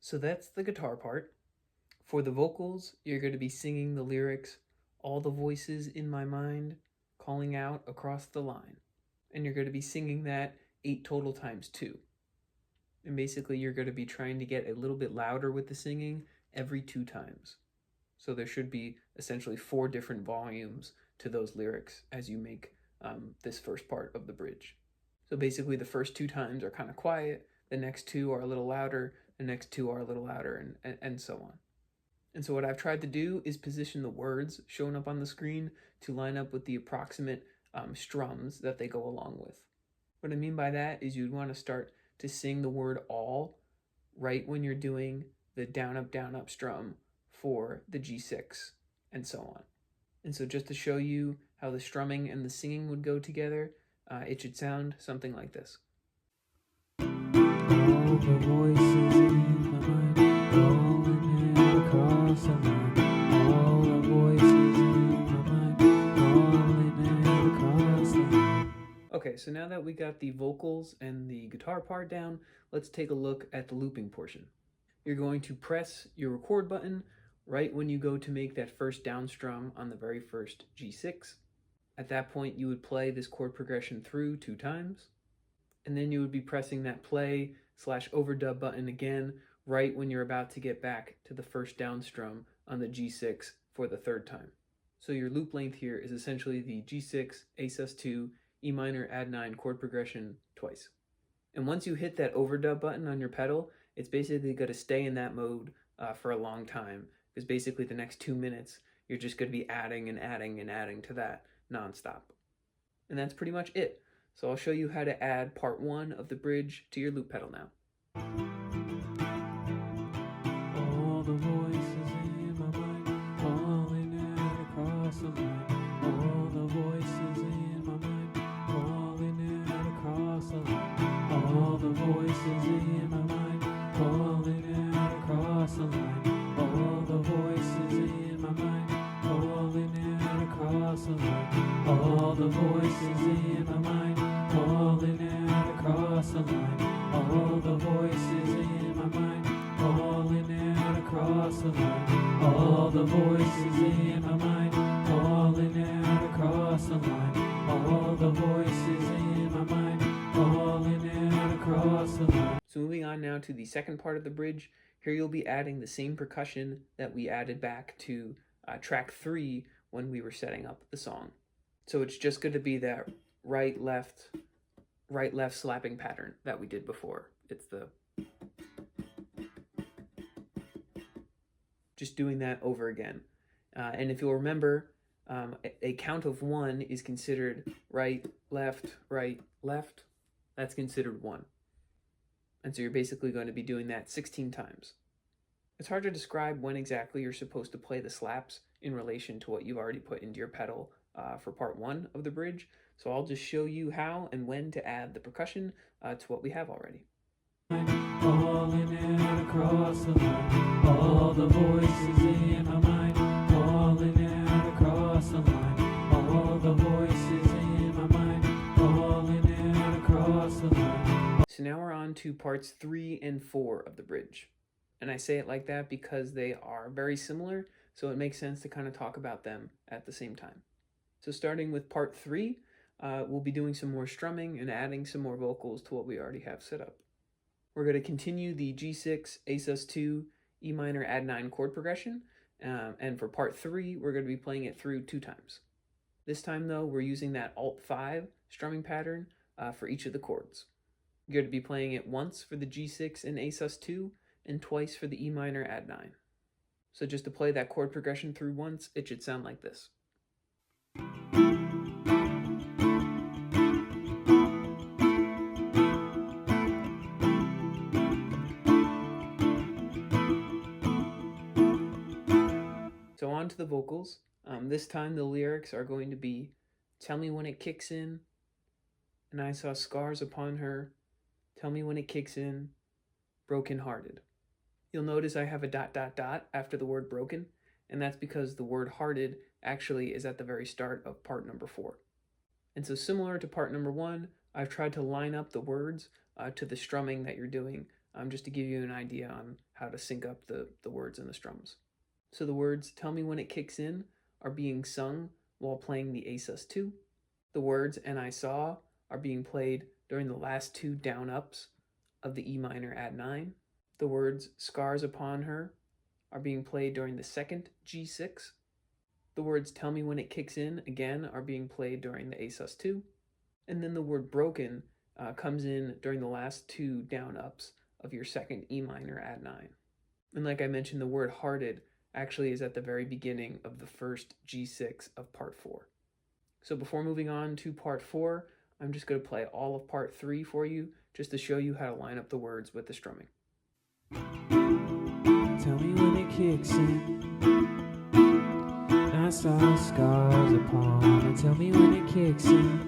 So that's the guitar part. For the vocals, you're going to be singing the lyrics, "All the voices in my mind, calling out across the line." And you're going to be singing that 8 total times too. And basically you're going to be trying to get a little bit louder with the singing every 2 times. So there should be essentially 4 different volumes to those lyrics as you make this first part of the bridge. So basically the first 2 times are kind of quiet, the next 2 are a little louder, the next 2 are a little louder, and so on. And so what I've tried to do is position the words showing up on the screen to line up with the approximate strums that they go along with. What I mean by that is you'd want to start to sing the word all right when you're doing the down, up strum for the G6, and so on. And so just to show you how the strumming and the singing would go together, it should sound something like this. All the voices in my mind, calling out across the line. All the voices in my mind, calling out across the line. Okay, so now that we got the vocals and the guitar part down, let's take a look at the looping portion. You're going to press your record button right when you go to make that first down strum on the very first G6. At that point, you would play this chord progression through 2 times. And then you would be pressing that play/overdub button again right when you're about to get back to the first down strum on the G6 for the 3rd time. So your loop length here is essentially the G6, A sus2, E minor, add 9 chord progression twice. And once you hit that overdub button on your pedal, it's basically going to stay in that mode for a long time, because basically the next 2 minutes, you're just going to be adding and adding and adding to that nonstop. And that's pretty much it. So I'll show you how to add part 1 of the bridge to your loop pedal now. All the voices in my mind, calling out across the line. All the voices in my mind, calling out across the line. All the voices in my mind, calling out across the line. All the voices in my mind, calling out across the line. All the voices in my mind, calling out across the line. All the voices in my mind, calling out across the line. All the voices in my mind, calling out across the line. All the voices in my mind, calling out across the line. So moving on now to the second part of the bridge, here you'll be adding the same percussion that we added back to track 3 when we were setting up the song. So it's just going to be that right, left slapping pattern that we did before. It's the just doing that over again. And if you'll remember, a count of 1 is considered right, left, that's considered 1. And so you're basically going to be doing that 16 times. It's hard to describe when exactly you're supposed to play the slaps in relation to what you've already put into your pedal for part 1 of the bridge. So I'll just show you how and when to add the percussion to what we have already. Calling out across the line, all the voices in my mind. Calling out across the line, all the voices in my mind. Calling out across the line. So now we're on to parts 3 and 4 of the bridge. And I say it like that because they are very similar, so it makes sense to kind of talk about them at the same time. So starting with part 3, we'll be doing some more strumming and adding some more vocals to what we already have set up. We're going to continue the G6, A sus2, E minor add 9 chord progression, and for part 3, we're going to be playing it through 2 times. This time though, we're using that Alt 5 strumming pattern for each of the chords. You're going to be playing it once for the G6 and A sus2, and twice for the E minor add 9. So just to play that chord progression through once, it should sound like this. So on to the vocals. This time the lyrics are going to be, tell me when it kicks in, and I saw scars upon her, tell me when it kicks in, broken hearted. You'll notice I have a ... after the word broken, and that's because the word hearted actually is at the very start of part number 4. And so similar to part number 1, I've tried to line up the words to the strumming that you're doing, just to give you an idea on how to sync up the words and the strums. So the words, tell me when it kicks in, are being sung while playing the A sus2. The words, and I saw, are being played during the last 2 down-ups of the E minor add 9. The words, scars upon her, are being played during the second G6. The words, tell me when it kicks in, again, are being played during the A sus2. And then the word broken comes in during the last 2 down-ups of your second E minor add 9. And like I mentioned, the word hearted actually is at the very beginning of the first G6 of part 4. So before moving on to part 4, I'm just going to play all of part 3 for you, just to show you how to line up the words with the strumming. Tell me when it kicks in, I saw scars upon her. Tell me when it kicks in,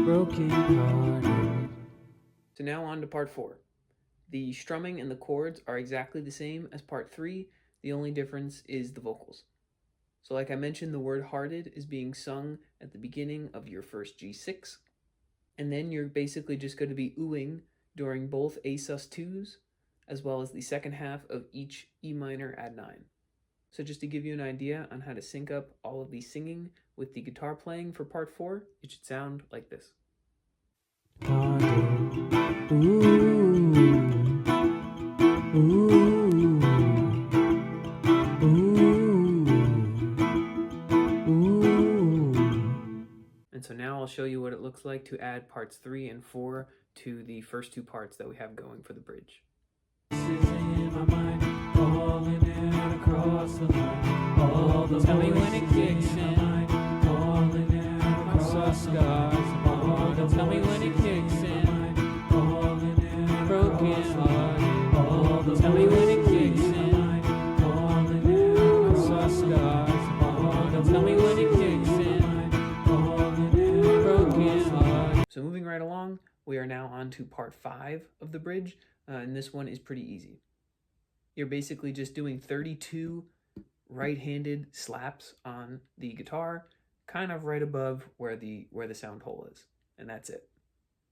broken hearted. So now on to part 4. The strumming and the chords are exactly the same as part 3. The only difference is the vocals. So like I mentioned, the word hearted is being sung at the beginning of your first G6. And then you're basically just going to be oohing during both A sus2s, as well as the second half of each E minor add 9. So just to give you an idea on how to sync up all of the singing with the guitar playing for part 4, it should sound like this. Ooh, ooh, ooh. And so now I'll show you what it looks like to add parts 3 and 4 to the first 2 parts that we have going for the bridge. Tell me when it kicks in, I saw scars. Tell me when it kicks in, broken heart. Tell me when it kicks in, I saw scars. Tell me when it kicks in, broken heart. So moving right along, we are now on to part 5 of the bridge, and this one is pretty easy. You're basically just doing 32 right-handed slaps on the guitar, kind of right above where the sound hole is, and that's it.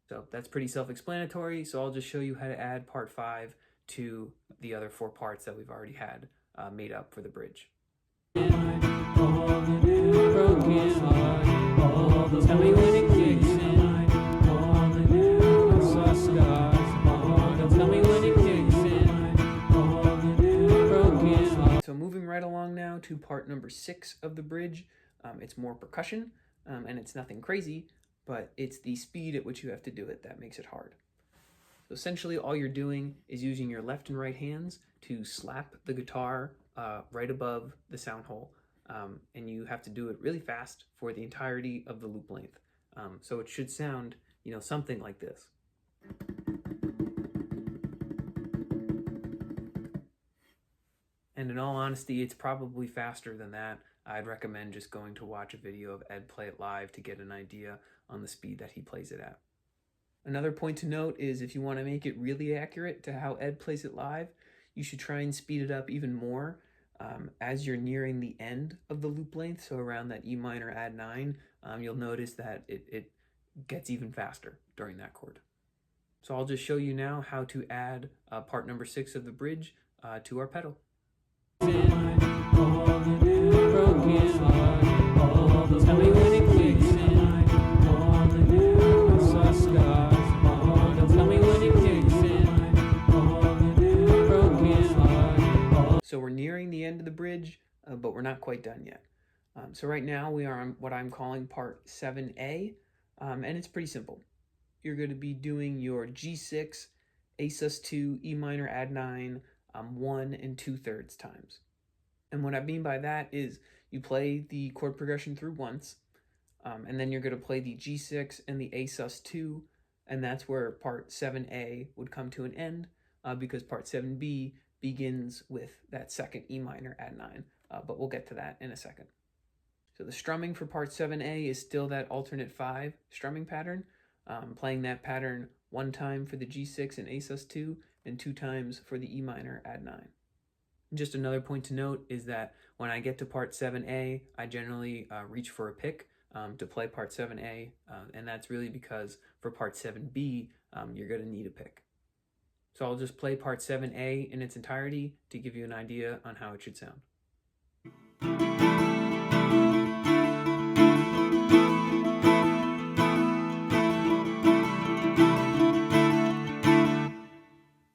So that's pretty self-explanatory, so I'll just show you how to add part 5 to the other 4 parts that we've already had made up for the bridge. Broken heart. Tell me when it kicks in, I saw scars. Tell me when it kicks in, broken heart. So moving right along now to part number 6 of the bridge. It's more percussion, and it's nothing crazy, but it's the speed at which you have to do it that makes it hard. So essentially all you're doing is using your left and right hands to slap the guitar right above the sound hole, and you have to do it really fast for the entirety of the loop length. So it should sound you know, something like this. And in all honesty, it's probably faster than that. I'd recommend just going to watch a video of Ed play it live to get an idea on the speed that he plays it at. Another point to note is if you want to make it really accurate to how Ed plays it live, you should try and speed it up even more as you're nearing the end of the loop length. So around that E minor add 9, you'll notice that it gets even faster during that chord. So I'll just show you now how to add part number 6 of the bridge to our pedal. Tell me when it kicks in. Tell me when it kicks in. So we're nearing the end of the bridge, but we're not quite done yet. So right now we are on what I'm calling part 7A, and it's pretty simple. You're going to be doing your G6, A sus2, E minor add 9, 1 and 2/3 times. And what I mean by that is you play the chord progression through once, and then you're going to play the G6 and the A sus2, and that's where part 7A would come to an end, because part 7B begins with that second E minor add 9, but we'll get to that in a second. So the strumming for part 7A is still that alternate 5 strumming pattern, playing that pattern 1 time for the G6 and A sus2 and 2 times for the E minor add 9. Just another point to note is that when I get to part 7A, I generally reach for a pick to play part 7A, and that's really because for part 7B, you're going to need a pick. So I'll just play part 7A in its entirety to give you an idea on how it should sound.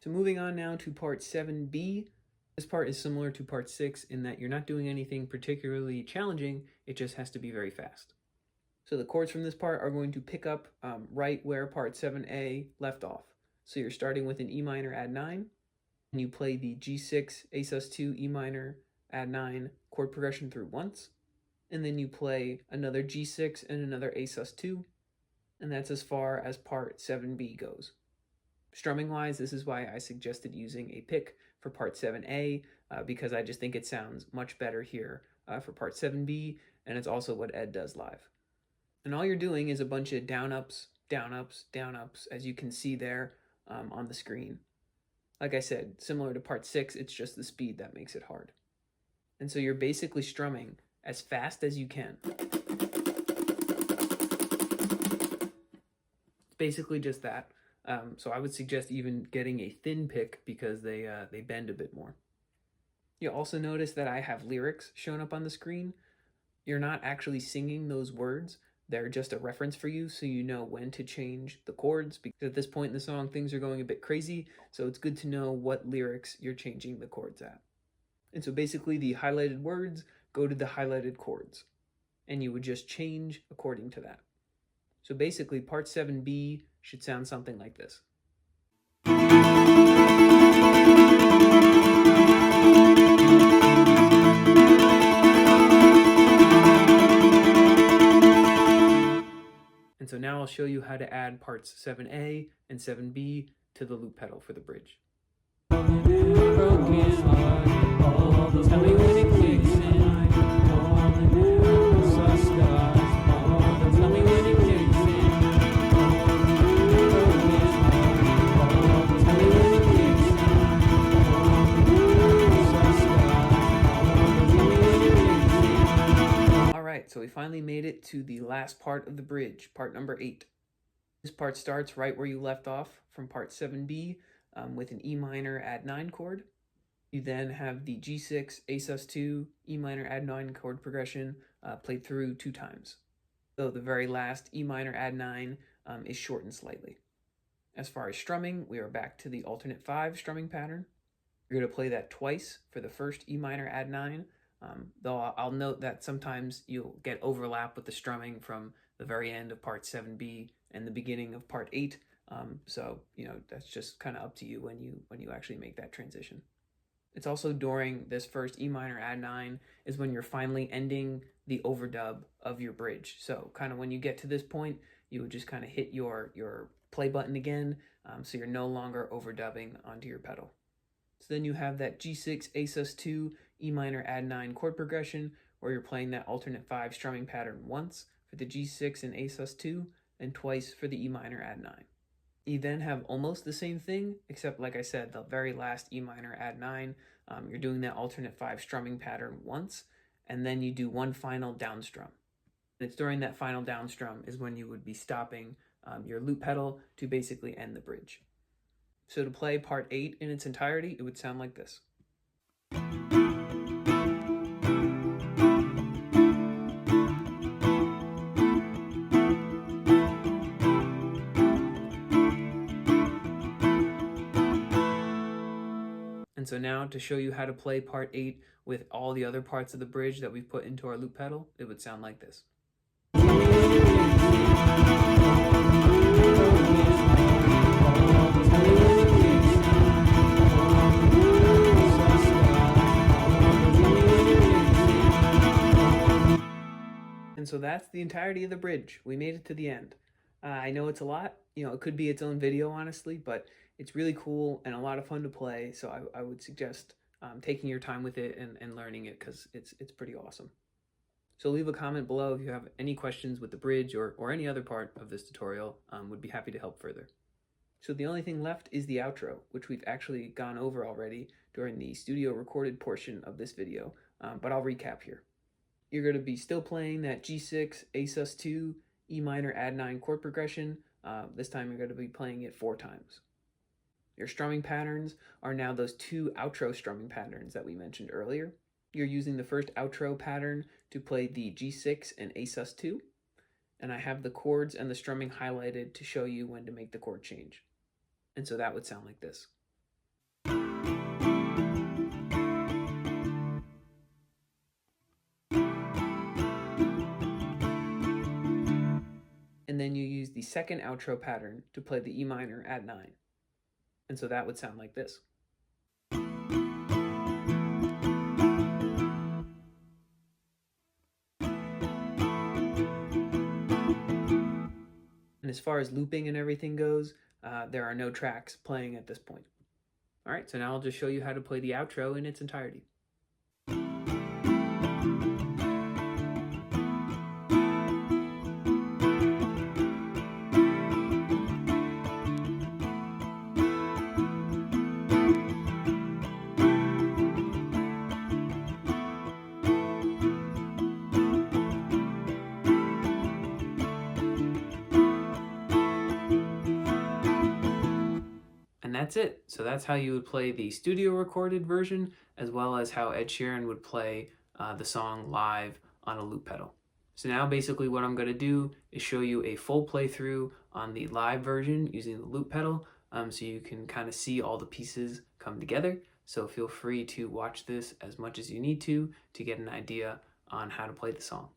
So moving on now to part 7B. This part is similar to part 6 in that you're not doing anything particularly challenging, it just has to be very fast. So the chords from this part are going to pick up right where part 7A left off. So you're starting with an E minor add 9, and you play the G6, A sus2, E minor add 9 chord progression through once, and then you play another G6 and another A sus2, and that's as far as part 7B goes. Strumming wise, this is why I suggested using a pick for part 7A, because I just think it sounds much better here for part 7B, and it's also what Ed does live. And all you're doing is a bunch of down ups, down ups, down ups, as you can see there on the screen. Like I said, similar to part 6, it's just the speed that makes it hard. And so you're basically strumming as fast as you can. It's basically just that. So I would suggest even getting a thin pick because they bend a bit more. You'll also notice that I have lyrics shown up on the screen. You're not actually singing those words. They're just a reference for you so you know when to change the chords, because at this point in the song things are going a bit crazy, so it's good to know what lyrics you're changing the chords at. And so basically the highlighted words go to the highlighted chords, and you would just change according to that. So basically part 7B should sound something like this. And so now I'll show you how to add parts 7A and 7B to the loop pedal for the bridge. Tell me when it kicks in. Tell me when it kicks in. Tell me when it kicks in. Alright, so we finally made it to the last part of the bridge, part number 8. This part starts right where you left off from part 7B with an E minor add 9 chord. You then have the G6, A sus2, E minor add 9 chord progression played through 2 times. So the very last E minor add 9 is shortened slightly. As far as strumming, we are back to the alternate 5 strumming pattern. You're going to play that twice for the first E minor add 9, though I'll note that sometimes you'll get overlap with the strumming from the very end of part 7B and the beginning of part 8. So, you know, that's just kind of up to you when you actually make that transition. It's also during this first E minor add 9 is when you're finally ending the overdub of your bridge. So kind of when you get to this point, you would just kind of hit your play button again, so you're no longer overdubbing onto your pedal. So then you have that G6, A sus2, E minor add 9 chord progression, where you're playing that alternate 5 strumming pattern once for the G6 and A sus2, and twice for the E minor add 9. You then have almost the same thing, except like I said, the very last E minor add 9, you're doing that alternate 5 strumming pattern once, and then you do one final down strum. And it's during that final down strum is when you would be stopping your loop pedal to basically end the bridge. So to play part 8 in its entirety, it would sound like this. And so now to show you how to play part 8 with all the other parts of the bridge that we've put into our loop pedal, it would sound like this. And so that's the entirety of the bridge. We made it to the end. I know it's a lot, it could be its own video, honestly, but it's really cool and a lot of fun to play. So I would suggest taking your time with it and learning it, because it's pretty awesome. So leave a comment below if you have any questions with the bridge or any other part of this tutorial. Would be happy to help further. So the only thing left is the outro, which we've actually gone over already during the studio recorded portion of this video, but I'll recap here. You're going to be still playing that G6, A sus2, E minor add 9 chord progression. This time you're going to be playing it 4 times. Your strumming patterns are now those 2 outro strumming patterns that we mentioned earlier. You're using the first outro pattern to play the G6 and A sus2, and I have the chords and the strumming highlighted to show you when to make the chord change. And so that would sound like this. And then you use the second outro pattern to play the E minor add 9. And so that would sound like this. And as far as looping and everything goes, there are no tracks playing at this point. All right, so now I'll just show you how to play the outro in its entirety. And that's it. So that's how you would play the studio recorded version, as well as how Ed Sheeran would play the song live on a loop pedal. So now basically what I'm going to do is show you a full playthrough on the live version using the loop pedal, so you can kind of see all the pieces come together. So feel free to watch this as much as you need to get an idea on how to play the song.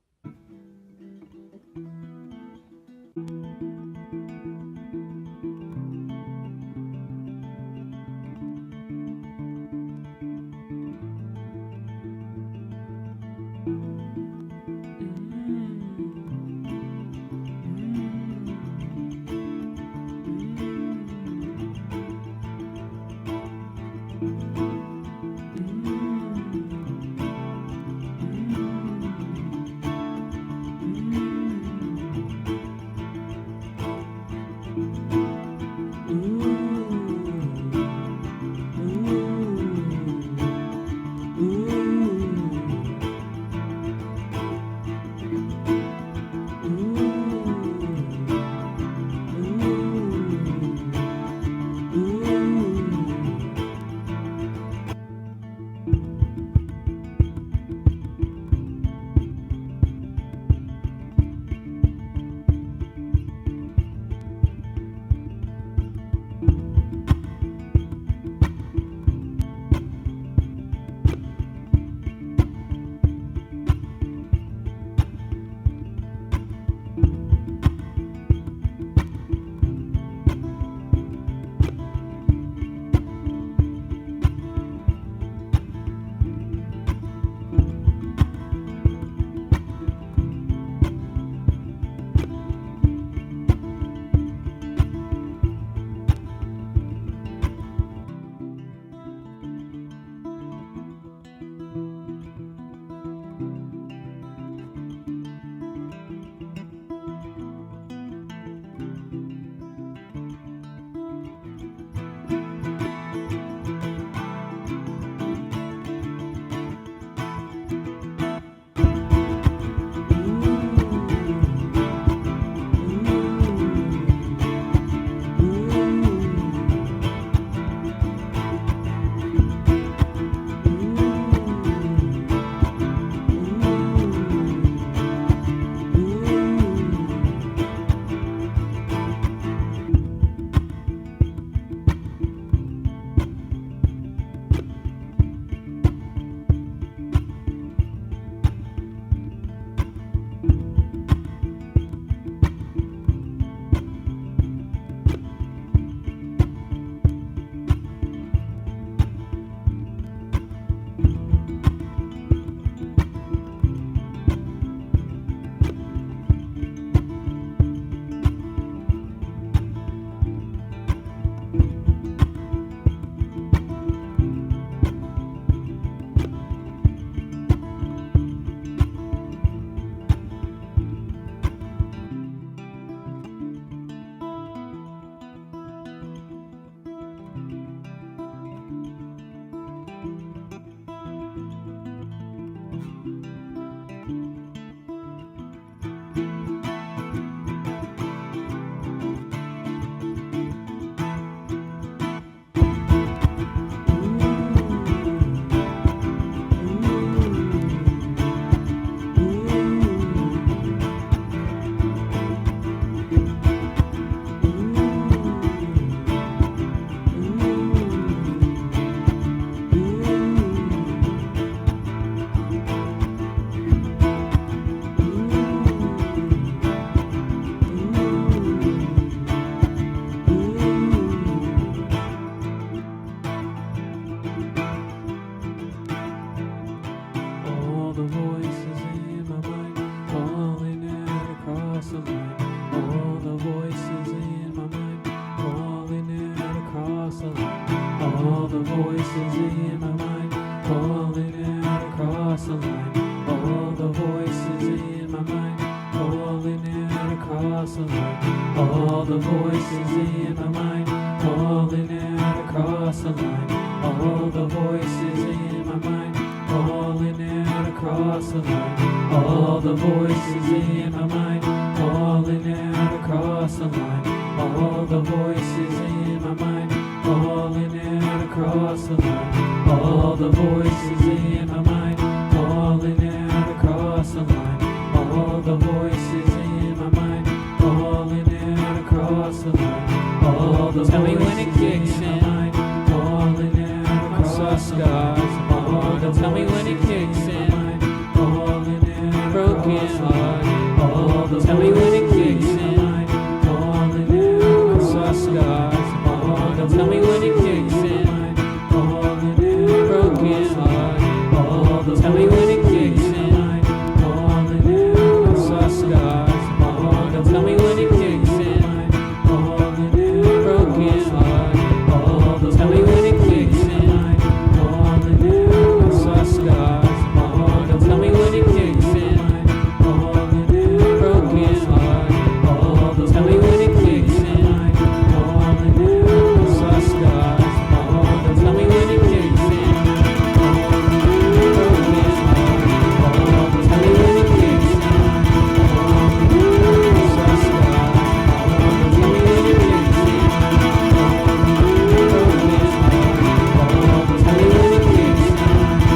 across the line. All the voices in my mind calling out across the line. All the voices in my mind calling out across the line. All the voices in my mind calling out across the line. All the voices in my mind calling out across the line. All the voices in my mind calling out across the line. All the voices in my mind calling out across the line. All the Tell me voices when it kicks in my in. mind calling out across the line. All the Tell me when it voices kicks in my in. mind calling out Broken across the line. heart. All the Tell me when it voices kicks in in. my mind calling out across the line. All the Tell me when it voices kicks in my in. mind calling out Broken across the line. heart. All the Tell me when it voices kicks in my in. mind calling out across the line. All the Tell me when it voices kicks in my in. mind calling out Broken across the line. heart. All the Tell me when it voices kicks in my in. mind calling out across the line. All the Tell me when it voices kicks in my in. mind calling out Broken across the line. heart. All the Tell me when it voices kicks in my in. mind calling out across the line. All the Tell me when it voices kicks in my in. mind calling out Broken across the line. heart. All the Tell me when it voices kicks in my in. mind calling out across the line. All the Tell me when it voices kicks in my in. mind calling out Broken across the line. heart. All the Tell me when it voices kicks in my in. mind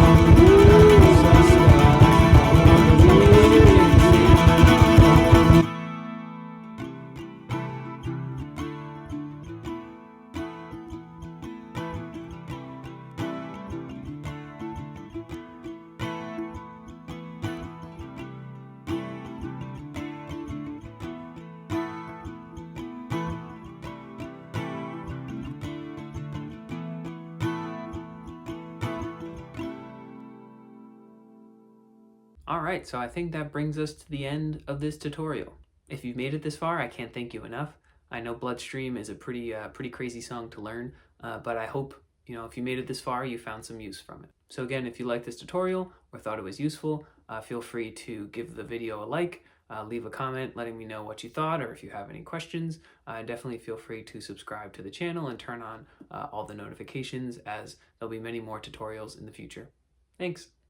calling out across the line. All the Tell me when it voices kicks in my in. mind calling. Alright, so I think that brings us to the end of this tutorial. If you've made it this far, I can't thank you enough. I know Bloodstream is a pretty crazy song to learn, but I hope, if you made it this far, you found some use from it. So again, if you liked this tutorial or thought it was useful, feel free to give the video a like, leave a comment letting me know what you thought, or if you have any questions, definitely feel free to subscribe to the channel and turn on all the notifications, as there'll be many more tutorials in the future. Thanks!